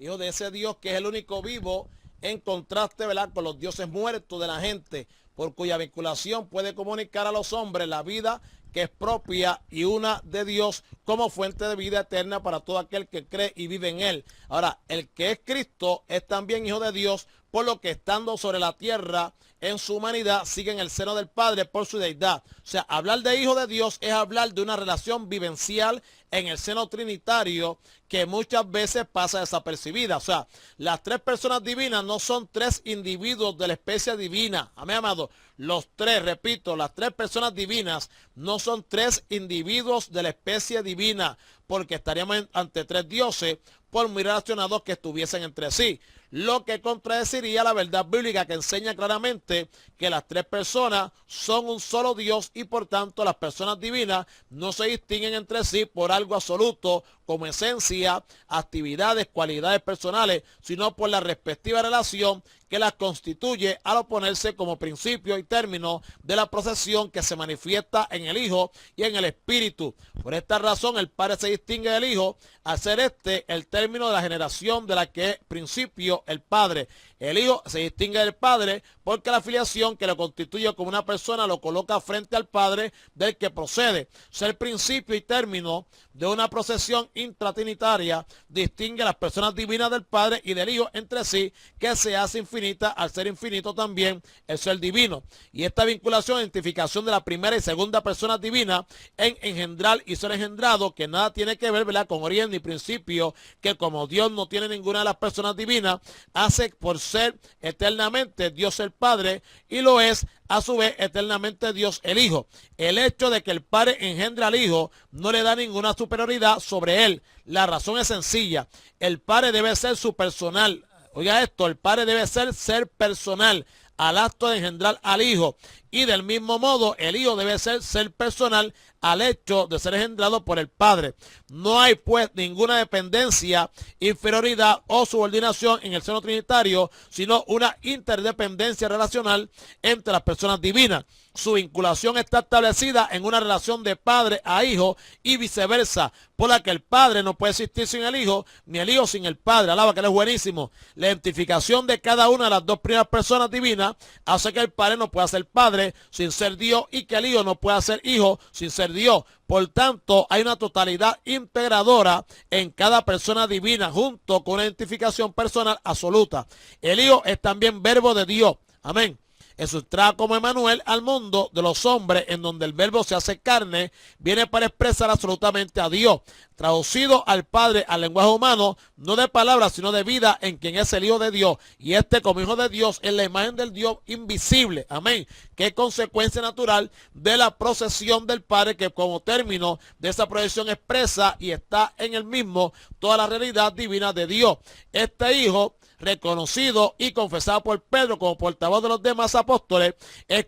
Hijo de ese Dios que es el único vivo, en contraste, ¿verdad?, con los dioses muertos de la gente, por cuya vinculación puede comunicar a los hombres la vida que es propia y una de Dios como fuente de vida eterna para todo aquel que cree y vive en él. Ahora, el que es Cristo es también Hijo de Dios, por lo que estando sobre la tierra en su humanidad sigue en el seno del Padre por su deidad. O sea, hablar de Hijo de Dios es hablar de una relación vivencial en el seno trinitario que muchas veces pasa desapercibida. O sea, las tres personas divinas no son tres individuos de la especie divina. Amén, amado. Los tres, repito, las tres personas divinas no son tres individuos de la especie divina, porque estaríamos ante tres dioses por muy relacionados que estuviesen entre sí, lo que contradeciría la verdad bíblica que enseña claramente que las tres personas son un solo Dios y por tanto las personas divinas no se distinguen entre sí por algo absoluto como esencia, actividades, cualidades personales, sino por la respectiva relación que las constituye al oponerse como principio y término de la procesión que se manifiesta en el Hijo y en el Espíritu. Por esta razón el Padre se distingue del Hijo al ser este el término de la generación de la que es principio el Padre. El Hijo se distingue del Padre porque la filiación que lo constituye como una persona lo coloca frente al Padre del que procede. Ser principio y término de una procesión intratrinitaria distingue a las personas divinas del Padre y del Hijo entre sí, que se hace infinita al ser infinito también el ser divino. Y esta vinculación, identificación de la primera y segunda persona divina en engendrar y ser engendrado, que nada tiene que ver, ¿verdad?, con origen ni principio, que como Dios no tiene ninguna de las personas divinas, hace por ser eternamente Dios el Padre y lo es a su vez eternamente Dios el Hijo. El hecho de que el Padre engendra al Hijo no le da ninguna superioridad sobre él. La razón es sencilla. El Padre debe ser su personal. Oiga esto, el Padre debe ser personal al acto de engendrar al Hijo. Y del mismo modo, el Hijo debe ser personal al hecho de ser engendrado por el Padre. No hay pues ninguna dependencia, inferioridad o subordinación en el seno trinitario, sino una interdependencia relacional entre las personas divinas. Su vinculación está establecida en una relación de padre a hijo y viceversa, por la que el Padre no puede existir sin el Hijo, ni el Hijo sin el Padre. Alaba, que él es buenísimo. La identificación de cada una de las dos primeras personas divinas hace que el Padre no pueda ser Padre sin ser Dios y que el Hijo no pueda ser Hijo sin ser Dios. Por tanto, hay una totalidad integradora en cada persona divina junto con una identificación personal absoluta. El Hijo es también verbo de Dios. Amén. Jesús trae como Emmanuel al mundo de los hombres, en donde el verbo se hace carne, viene para expresar absolutamente a Dios, traducido al Padre al lenguaje humano, no de palabras sino de vida, en quien es el Hijo de Dios, y este como Hijo de Dios es la imagen del Dios invisible, amén, que es consecuencia natural de la procesión del Padre, que como término de esa procesión expresa y está en el mismo toda la realidad divina de Dios. Este Hijo reconocido y confesado por Pedro como portavoz de los demás apóstoles, es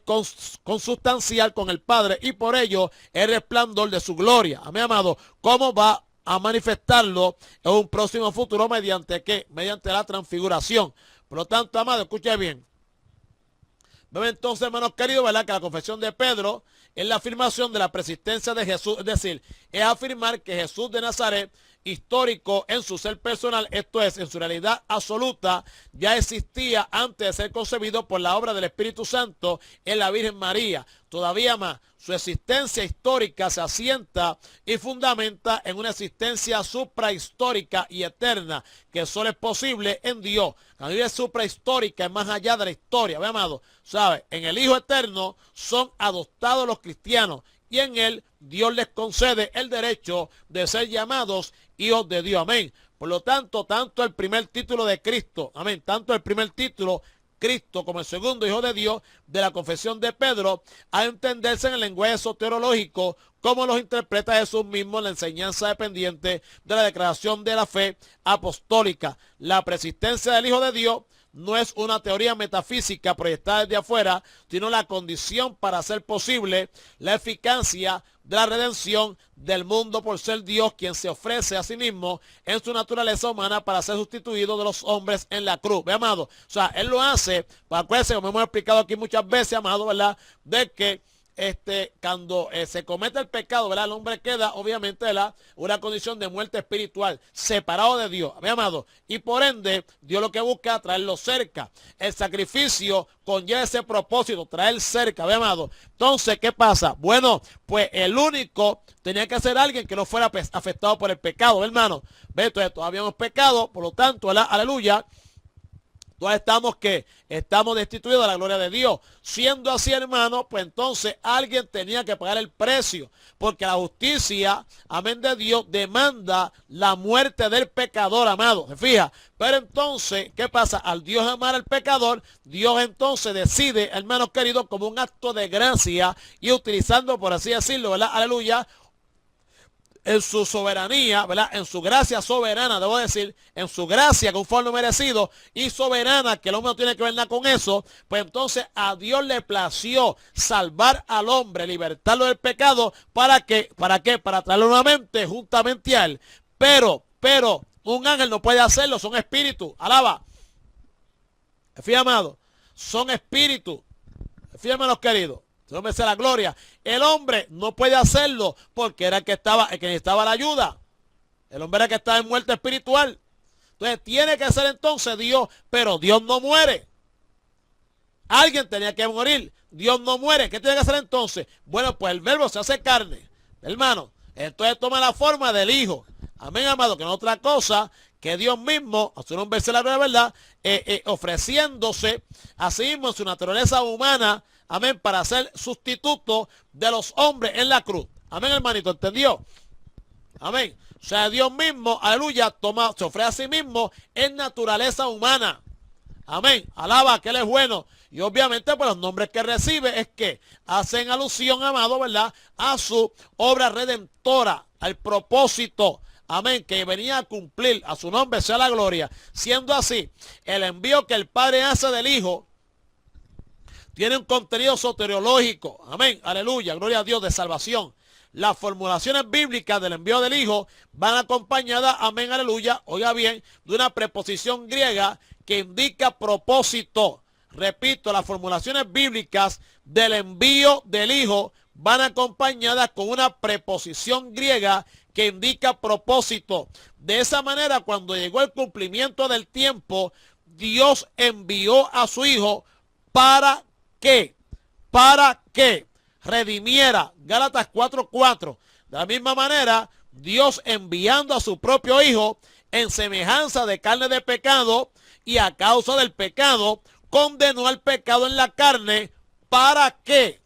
consustancial con el Padre y por ello el resplandor de su gloria. Amén, amado. ¿Cómo va a manifestarlo en un próximo futuro? ¿Mediante qué? Mediante la transfiguración. Por lo tanto, amado, escuche bien. Vemos entonces, hermanos queridos, ¿verdad?, que la confesión de Pedro es la afirmación de la preexistencia de Jesús, es decir, es afirmar que Jesús de Nazaret, histórico en su ser personal, esto es, en su realidad absoluta, ya existía antes de ser concebido por la obra del Espíritu Santo en la Virgen María. Todavía más, su existencia histórica se asienta y fundamenta en una existencia suprahistórica y eterna, que solo es posible en Dios. La vida suprahistórica es más allá de la historia, ¿ve, amado? ¿Sabe? En el Hijo Eterno son adoptados los cristianos y en él Dios les concede el derecho de ser llamados hijos de Dios. Amén. Por lo tanto, tanto el primer título de Cristo, amén, tanto el primer título Cristo como el segundo hijo de Dios de la confesión de Pedro, a entenderse en el lenguaje soteriológico como los interpreta Jesús mismo en la enseñanza dependiente de la declaración de la fe apostólica. La preexistencia del Hijo de Dios no es una teoría metafísica proyectada desde afuera, sino la condición para hacer posible la eficacia de la redención del mundo por ser Dios quien se ofrece a sí mismo en su naturaleza humana para ser sustituido de los hombres en la cruz. Ve, amado, o sea, Él lo hace, para acuérdense, como hemos explicado aquí muchas veces, amado, ¿verdad?, de que cuando se comete el pecado, ¿verdad?, el hombre queda, obviamente, ¿verdad?, una condición de muerte espiritual, separado de Dios, ¿ve, amado? Y por ende, Dios lo que busca es traerlo cerca. El sacrificio conlleva ese propósito, traer cerca, ¿ve, amado? Entonces, ¿qué pasa? Bueno, pues el único tenía que ser alguien que no fuera afectado por el pecado, ¿ve, hermano? ¿Ve? Entonces, todavía hemos pecado, por lo tanto, ¿verdad?, aleluya. Entonces estamos destituidos de la gloria de Dios. Siendo así, hermano, pues entonces alguien tenía que pagar el precio, porque la justicia, amén, de Dios demanda la muerte del pecador, amado. ¿Se fija? Pero entonces, ¿qué pasa? Al Dios amar al pecador, Dios entonces decide, hermanos queridos, como un acto de gracia y utilizando, por así decirlo, ¿verdad?, aleluya, en su soberanía, ¿verdad?, en su gracia soberana, debo decir, en su gracia conforme merecido y soberana, que el hombre no tiene que ver nada con eso, pues entonces a Dios le plació salvar al hombre, libertarlo del pecado, ¿para qué? ¿Para qué? Para traerlo nuevamente juntamente a él. Pero, un ángel no puede hacerlo, son espíritus, alaba. Fíjate, amado, son espíritus, fíjate, los queridos. No me sea la gloria. El hombre no puede hacerlo porque era el que necesitaba la ayuda. El hombre era el que estaba en muerte espiritual. Entonces tiene que ser entonces Dios, pero Dios no muere. Alguien tenía que morir. Dios no muere. ¿Qué tiene que hacer entonces? Bueno, pues el verbo se hace carne, hermano. Entonces toma la forma del Hijo. Amén, amado, que no es otra cosa que Dios mismo, a su nombre sea la gloria, ¿verdad?, ofreciéndose a sí mismo en su naturaleza humana, amén, para ser sustituto de los hombres en la cruz. Amén, hermanito, ¿entendió? Amén. O sea, Dios mismo, aleluya, se ofrece a sí mismo en naturaleza humana. Amén. Alaba que Él es bueno. Y obviamente, pues los nombres que recibe es que hacen alusión, amado, ¿verdad?, a su obra redentora, al propósito, amén, que venía a cumplir. A su nombre sea la gloria. Siendo así, el envío que el Padre hace del Hijo tiene un contenido soteriológico, amén, aleluya, gloria a Dios, de salvación. Las formulaciones bíblicas del envío del Hijo van acompañadas, amén, aleluya, oiga bien, de una preposición griega que indica propósito. Repito, las formulaciones bíblicas del envío del Hijo van acompañadas con una preposición griega que indica propósito. De esa manera, cuando llegó el cumplimiento del tiempo, Dios envió a su Hijo para ¿qué? Para que redimiera. Gálatas 4:4. De la misma manera, Dios enviando a su propio Hijo en semejanza de carne de pecado y a causa del pecado, condenó al pecado en la carne. ¿Para qué?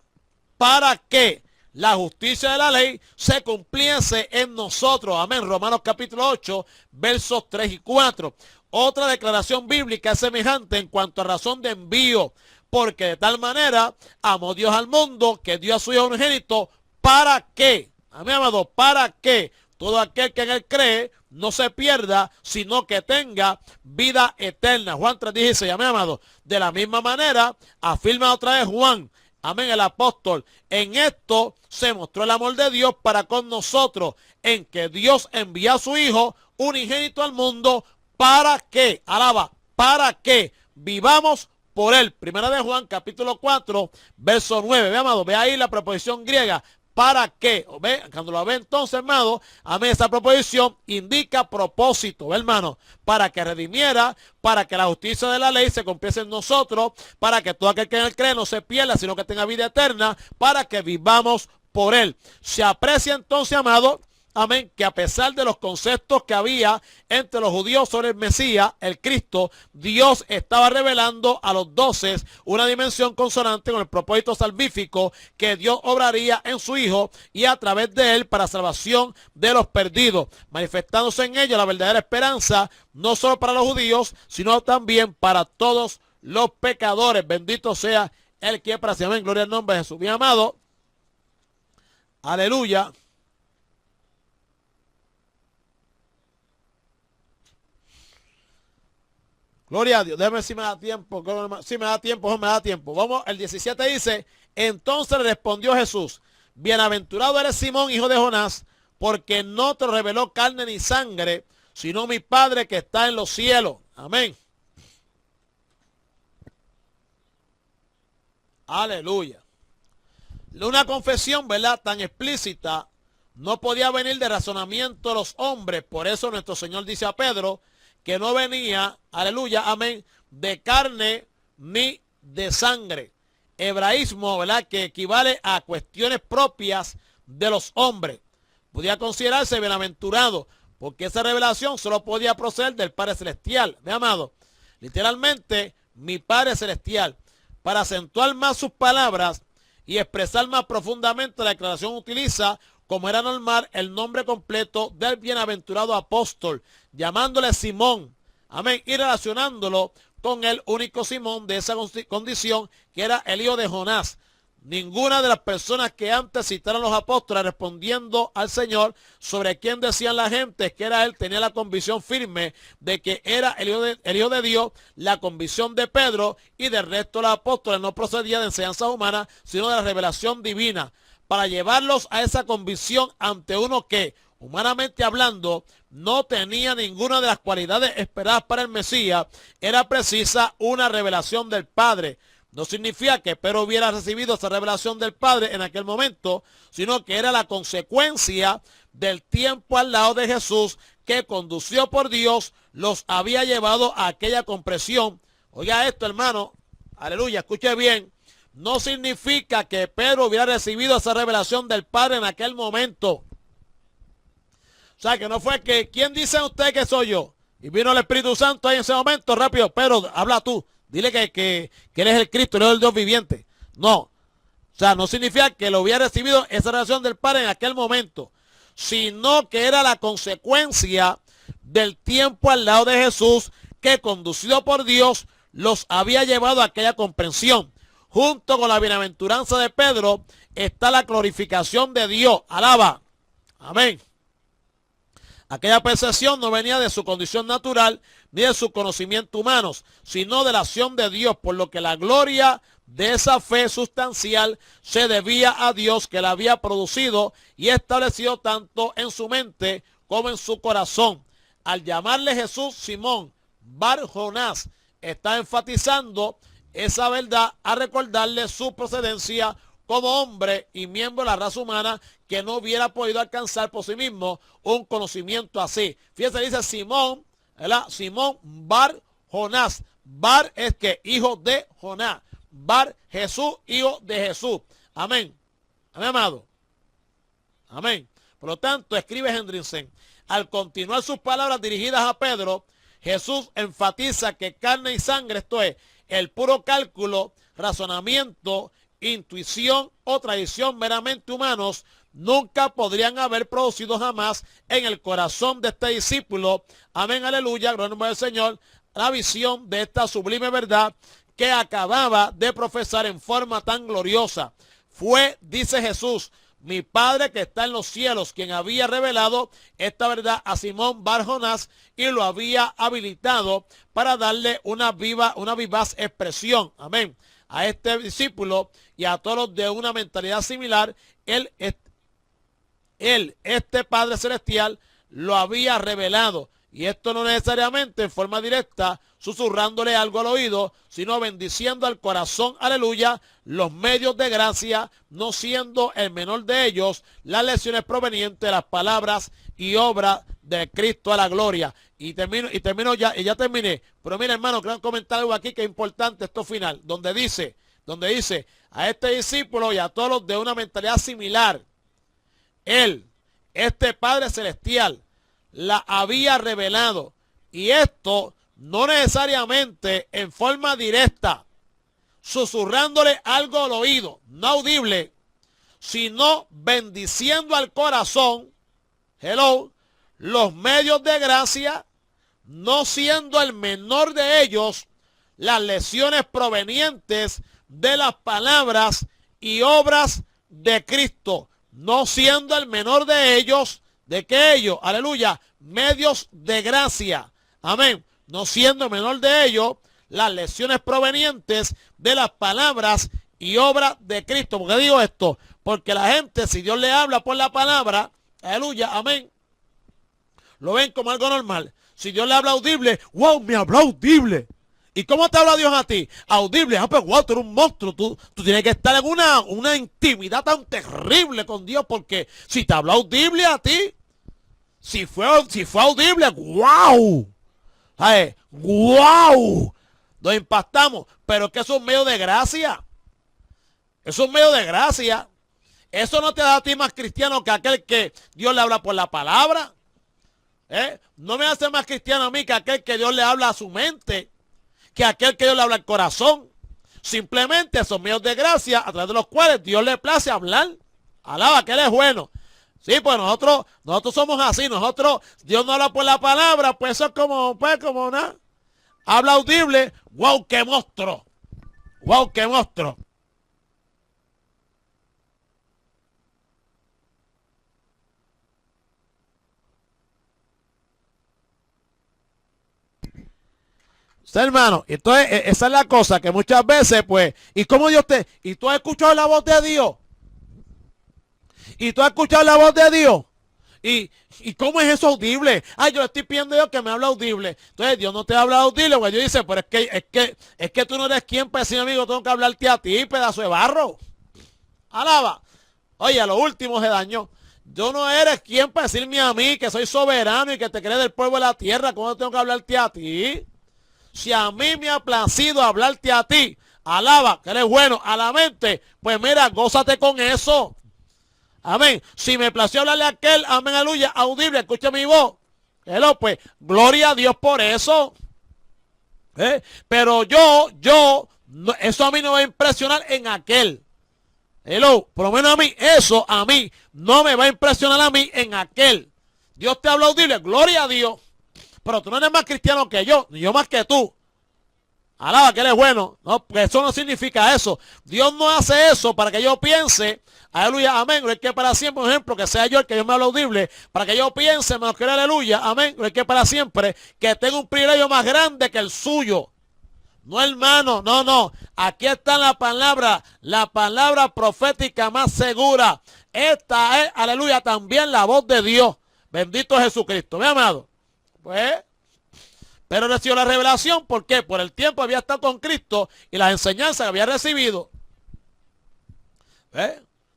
Para que la justicia de la ley se cumpliese en nosotros. Amén. Romanos capítulo 8, versos 3 y 4. Otra declaración bíblica es semejante en cuanto a razón de envío. Porque de tal manera amó Dios al mundo que dio a su Hijo unigénito. ¿Para qué? Amén, amado. ¿Para qué? Todo aquel que en Él cree no se pierda, sino que tenga vida eterna. Juan 3:16, amén, amado. De la misma manera, afirma otra vez Juan, amén, el apóstol. En esto se mostró el amor de Dios para con nosotros, en que Dios envió a su Hijo unigénito al mundo para que, alaba, para que vivamos por él. Primera de Juan, capítulo 4, verso 9. Ve, amado, ve ahí la preposición griega. ¿Para qué? ¿Ve? Cuando lo ve entonces, hermano, amén, esa proposición indica propósito, ¿ve, hermano? Para que redimiera, para que la justicia de la ley se cumpliese en nosotros, para que todo aquel que en él cree no se pierda, sino que tenga vida eterna, para que vivamos por él. Se aprecia entonces, amado, amén, que a pesar de los conceptos que había entre los judíos sobre el Mesías, el Cristo, Dios estaba revelando a los 12 una dimensión consonante con el propósito salvífico que Dios obraría en su Hijo y a través de él para salvación de los perdidos, manifestándose en ello la verdadera esperanza, no solo para los judíos, sino también para todos los pecadores. Bendito sea el que es para siempre. Amén. Gloria al nombre de Jesús. Bien, amado. Aleluya. Gloria a Dios. Déjame ver si me da tiempo. Si me da tiempo, me da tiempo. Vamos, el 17 dice, entonces le respondió Jesús, bienaventurado eres Simón, hijo de Jonás, porque no te reveló carne ni sangre, sino mi Padre que está en los cielos. Amén. Aleluya. Una confesión, ¿verdad?, tan explícita no podía venir de razonamiento de los hombres. Por eso nuestro Señor dice a Pedro que no venía, aleluya, amén, de carne ni de sangre. Hebraísmo, ¿verdad?, que equivale a cuestiones propias de los hombres. Podía considerarse bienaventurado, porque esa revelación solo podía proceder del Padre Celestial. ¿Me amado? Literalmente, mi Padre Celestial. Para acentuar más sus palabras y expresar más profundamente la declaración, utiliza, como era normal, el nombre completo del bienaventurado apóstol, llamándole Simón, amén, y relacionándolo con el único Simón de esa condición, que era el hijo de Jonás. Ninguna de las personas que antes citaron los apóstoles respondiendo al Señor sobre quién decían la gente que era él, tenía la convicción firme de que era el hijo de Dios. La convicción de Pedro y del resto de los apóstoles no procedía de enseñanzas humanas, sino de la revelación divina. Para llevarlos a esa convicción ante uno que, humanamente hablando, no tenía ninguna de las cualidades esperadas para el Mesías, era precisa una revelación del Padre. No significa que Pedro hubiera recibido esa revelación del Padre en aquel momento, sino que era la consecuencia del tiempo al lado de Jesús que, conducido por Dios, los había llevado a aquella comprensión. Oiga esto, hermano, aleluya, escuche bien. No significa que Pedro hubiera recibido esa revelación del Padre en aquel momento. O sea, que no fue que, ¿quién dice usted que soy yo? Y vino el Espíritu Santo ahí en ese momento, rápido, Pedro, habla tú. Dile que él es el Cristo, él es el Dios viviente. No. O sea, no significa que lo hubiera recibido esa revelación del Padre en aquel momento, sino que era la consecuencia del tiempo al lado de Jesús que, conducido por Dios, los había llevado a aquella comprensión. Junto con la bienaventuranza de Pedro está la glorificación de Dios. Alaba. Amén. Aquella percepción no venía de su condición natural ni de sus conocimientos humanos, sino de la acción de Dios, por lo que la gloria de esa fe sustancial se debía a Dios, que la había producido y establecido tanto en su mente como en su corazón. Al llamarle Jesús Simón Bar Jonás, está enfatizando esa verdad a recordarle su procedencia como hombre y miembro de la raza humana, que no hubiera podido alcanzar por sí mismo un conocimiento así. Fíjense, dice Simón, ¿verdad? Simón Bar Jonás. Bar es que hijo de Jonás. Bar Jesús, hijo de Jesús. Amén. Amén, amado. Amén. Por lo tanto, escribe Hendrickson, al continuar sus palabras dirigidas a Pedro, Jesús enfatiza que carne y sangre, esto es, el puro cálculo, razonamiento, intuición o tradición meramente humanos, nunca podrían haber producido jamás en el corazón de este discípulo, amén, aleluya, gloria al nombre del Señor, la visión de esta sublime verdad que acababa de profesar en forma tan gloriosa. Fue, dice Jesús, mi Padre que está en los cielos, quien había revelado esta verdad a Simón Bar Jonás y lo había habilitado para darle una vivaz expresión, amén, a este discípulo y a todos los de una mentalidad similar. Este Padre Celestial, lo había revelado. Y esto no necesariamente en forma directa, susurrándole algo al oído, sino bendiciendo al corazón, aleluya, los medios de gracia, no siendo el menor de ellos las lecciones provenientes de las palabras y obras de Cristo a la gloria. Y termino ya, y ya terminé. Pero mira, hermano, quiero comentar algo aquí que es importante, esto final, donde dice, a este discípulo y a todos los de una mentalidad similar, este Padre Celestial, la había revelado, y esto no necesariamente en forma directa, susurrándole algo al oído, no audible, sino bendiciendo al corazón, los medios de gracia, no siendo el menor de ellos las lecciones provenientes de las palabras y obras de Cristo, no siendo el menor de ellos. ¿De qué ellos? Aleluya. Medios de gracia. Amén. No siendo menor de ellos las lecciones provenientes de las palabras y obras de Cristo. ¿Por qué digo esto? Porque la gente, si Dios le habla por la palabra, aleluya, amén, lo ven como algo normal. Si Dios le habla audible, wow, me habló audible. ¿Y cómo te habla Dios a ti? Audible. Ah, pero wow, tú eres un monstruo. Tú tienes que estar en una intimidad tan terrible con Dios, porque si te habla audible a ti, si fue audible, wow. Ay, wow. Nos impactamos. Pero es que eso es un medio de gracia. Eso es un medio de gracia. Eso no te da a ti más cristiano que aquel que Dios le habla por la palabra. No me hace más cristiano a mí que aquel que Dios le habla a su mente, que aquel que Dios le habla al corazón. Simplemente son medios de gracia a través de los cuales Dios le place hablar. Alaba que Él es bueno. Sí, pues nosotros somos así. Dios no habla por la palabra, pues eso es como nada. Habla audible. ¡Wow, qué monstruo! ¡Wow, qué monstruo! Sí, hermano, entonces esa es la cosa que muchas veces, pues, ¿y cómo Dios y tú has escuchado la voz de Dios? ¿Y tú has escuchado la voz de Dios? ¿Y cómo es eso audible? Ay, yo le estoy pidiendo a Dios que me hable audible. Entonces Dios no te habla audible, porque Dios dice, pero es que tú no eres quien para decir, amigo, tengo que hablarte a ti, pedazo de barro. Alaba. Oye, a lo último se dañó. Yo no eres quien para decirme a mí que soy soberano y que te crees del pueblo de la tierra. ¿Cómo tengo que hablarte a ti? Si a mí me ha placido hablarte a ti, alaba, que eres bueno, a la mente, pues mira, gózate con eso. Amén. Si me plació hablarle a aquel, amén, aleluya, audible, escucha mi voz. Pues, gloria a Dios por eso. Pero eso a mí no va a impresionar en aquel. Por lo menos a mí, eso a mí no me va a impresionar a mí en aquel. Dios te habla audible, gloria a Dios. Pero tú no eres más cristiano que yo, ni yo más que tú. Alaba que Él es bueno. No, porque eso no significa eso. Dios no hace eso para que yo piense, aleluya, amén, el que para siempre, por ejemplo, que sea yo el que yo me habla audible, para que yo piense, menos que aleluya, amén, el que para siempre, que tengo un privilegio más grande que el suyo. No, hermano, no. Aquí está la palabra profética más segura. Esta es, aleluya, también la voz de Dios. Bendito Jesucristo, mi amado. Pues, pero recibió la revelación, ¿por qué? Por el tiempo había estado con Cristo y las enseñanzas que había recibido.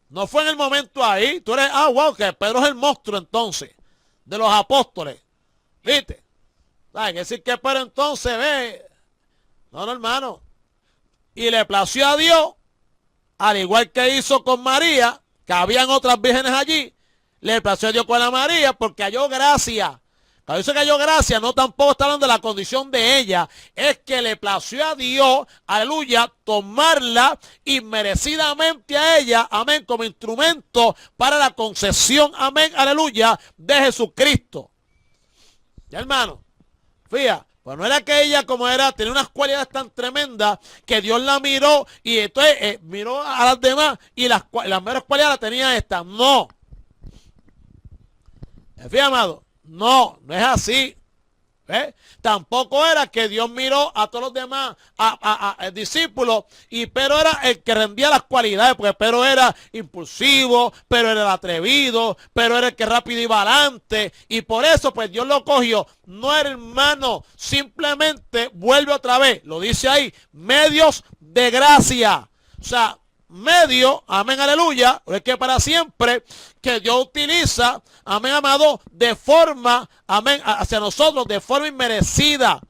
No fue en el momento ahí. Tú eres, wow, que Pedro es el monstruo entonces, de los apóstoles. ¿Viste? Hay que decir que Pedro entonces, no, hermano. Y le plació a Dios, al igual que hizo con María, que habían otras vírgenes allí, le plació a Dios con la María porque halló gracia. Cuando dice que halló gracia, no tampoco está hablando de la condición de ella, es que le plació a Dios, aleluya, tomarla inmerecidamente a ella, amén, como instrumento para la concesión, amén, aleluya, de Jesucristo. Ya, hermano, fíjate, Pues no era que ella como era, tenía unas cualidades tan tremendas que Dios la miró y entonces miró a las demás y las mejores cualidades las tenía esta. No. Fíjate, amado, no es así. Tampoco era que Dios miró a todos los demás discípulos y Pedro era el que rendía las cualidades, porque Pedro era impulsivo, Pedro era el atrevido, Pedro era el que rápido iba adelante y por eso pues Dios lo cogió. No, hermano, simplemente vuelve otra vez, lo dice ahí, medios de gracia. O sea, medio, amén, aleluya, es que para siempre que Dios utiliza, amén, amado, de forma, amén, hacia nosotros, de forma inmerecida.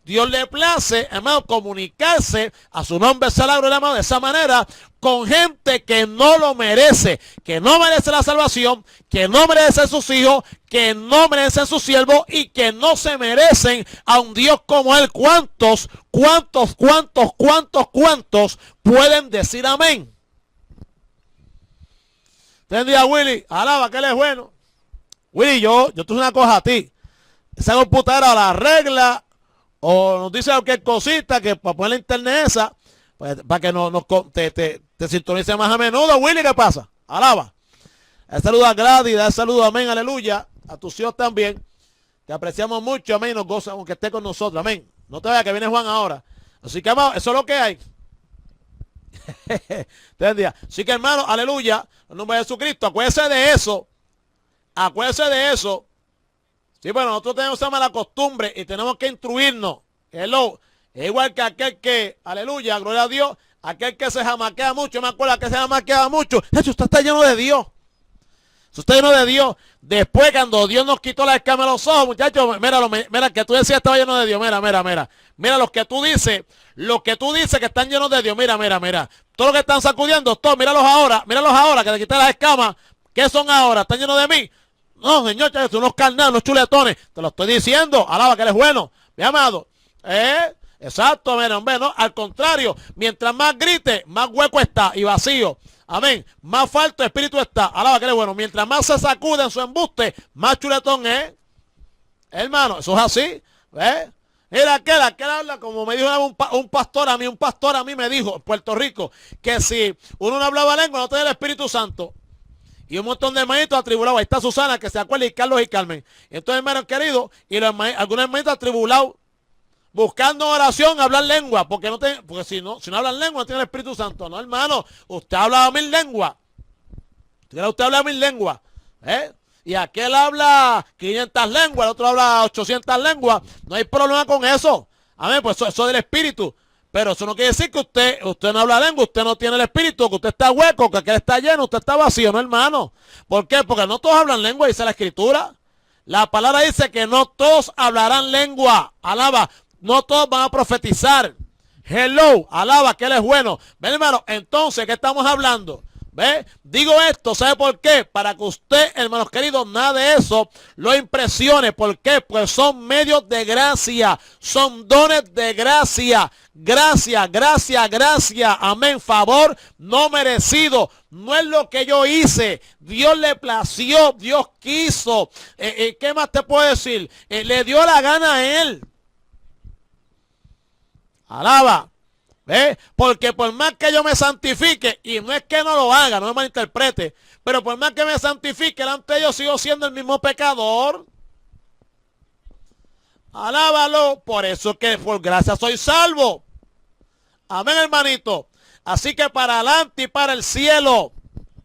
Dios le place, hermano, comunicarse a su nombre, sea la gloria, amado, de esa manera, con gente que no lo merece, que no merece la salvación, que no merece sus hijos, que no merecen sus siervos y que no se merecen a un Dios como Él. ¿Cuántos pueden decir amén? ¿Entendía, Willy? Alaba, que Él es bueno. Willy, yo te una cosa a ti. Esa computadora la regla o nos dice cualquier cosita que para poner la internet esa, pues, para que te sintonice más a menudo. Willy, ¿qué pasa? Alaba. El saludo a Gladys, el saludo, amén, aleluya. A tus hijos también. Te apreciamos mucho, amén, nos goza aunque esté con nosotros, amén. No te vayas que viene Juan ahora. Así que, amado, eso es lo que hay. ¿Entendía? Así que, hermano, aleluya, en nombre de Jesucristo, acuérdese de eso. Acuérdese de eso. Sí, bueno, nosotros tenemos esa mala costumbre y tenemos que instruirnos. Hello. Es igual que aquel que, aleluya, gloria a Dios, aquel que se jamaquea mucho. Me acuerdo que se jamaqueaba mucho. Usted está lleno de Dios. Usted está lleno de Dios. Después, cuando Dios nos quitó la escama de los ojos, muchachos, mira, que tú decías estaba lleno de Dios. Mira. Mira los que tú dices que están llenos de Dios. Mira. Todos los que están sacudiendo, todos, míralos ahora, que te quité las escamas. ¿Qué son ahora? ¿Están llenos de mí? No, señor, son unos carnales, unos chuletones. Te lo estoy diciendo. Alaba, que Él es bueno. Mi amado. Exacto, mira, hombre, no. Al contrario, mientras más grite, más hueco está y vacío. Amén. Más falto de espíritu está. Alaba, que Él es bueno. Mientras más se sacude en su embuste, más chuletón es. Hermano, eso es así. Mira, aquel habla, como me dijo un pastor a mí me dijo en Puerto Rico, que si uno no hablaba lengua, no tenía el Espíritu Santo. Y un montón de hermanitos atribulados. Ahí está Susana, que se acuerda, y Carlos y Carmen. Entonces, hermanos queridos, y algunos hermanitos atribulados, buscando oración, hablar lengua. Porque si no hablan lengua, no tiene el Espíritu Santo. No, hermano, usted habla 1000 lenguas. Usted habla 1000 lenguas. Y aquel habla 500 lenguas, el otro habla 800 lenguas. No hay problema con eso. Amén, pues eso es del Espíritu. Pero eso no quiere decir que usted no habla lengua, usted no tiene el espíritu, que usted está hueco, que aquel está lleno, usted está vacío, ¿no, hermano? ¿Por qué? Porque no todos hablan lengua, dice la Escritura. La palabra dice que no todos hablarán lengua. Alaba, no todos van a profetizar. Hello, alaba, que Él es bueno. Ven, hermano, entonces, ¿qué estamos hablando? ¿Ve? Digo esto, ¿sabe por qué? Para que usted, hermanos queridos, nada de eso lo impresione. ¿Por qué? Pues son medios de gracia, son dones de gracia. Gracia. Amén. Favor no merecido. No es lo que yo hice. Dios le plació, Dios quiso. ¿Qué más te puedo decir? Le dio la gana a Él. Alaba. Porque por más que yo me santifique, y no es que no lo haga, no me malinterprete, pero por más que me santifique, delante de ellos sigo siendo el mismo pecador. Alábalo, por eso que por gracia soy salvo. Amén, hermanito. Así que para adelante y para el cielo.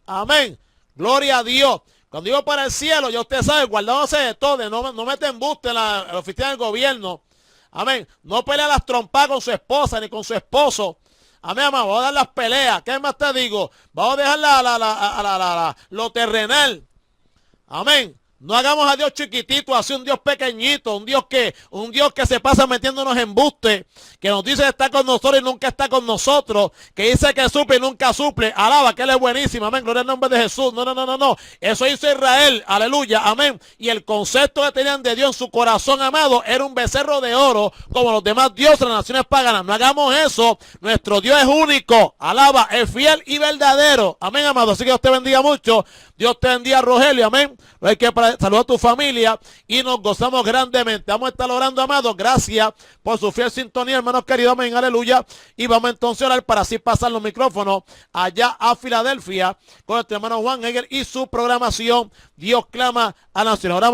Amén. Gloria a Dios. Cuando digo para el cielo, ya usted sabe, guardándose de todo, no mete embuste en la oficina del gobierno. Amén. No pelea las trompadas con su esposa ni con su esposo. Amén, amado. Vamos a dar las peleas. ¿Qué más te digo? Vamos a dejar lo terrenal. Amén. No hagamos a Dios chiquitito, así un Dios pequeñito, un Dios que se pasa metiéndonos en embuste, que nos dice que está con nosotros y nunca está con nosotros, que dice que suple y nunca suple. Alaba, que Él es buenísimo, amén, gloria al nombre de Jesús. No. Eso hizo Israel, aleluya, amén. Y el concepto que tenían de Dios en su corazón, amado, era un becerro de oro, como los demás dioses de las naciones paganas. No hagamos eso, nuestro Dios es único, alaba, es fiel y verdadero. Amén, amado, así que Dios te bendiga mucho. Dios te bendiga, Rogelio, amén. Hay que saluda a tu familia y nos gozamos grandemente. Vamos a estar orando, amados. Gracias por su fiel sintonía, hermanos queridos. Amén, aleluya. Y vamos entonces a orar para así pasar los micrófonos allá a Filadelfia con nuestro hermano Juan Egger y su programación Dios clama a la nación. Oramos.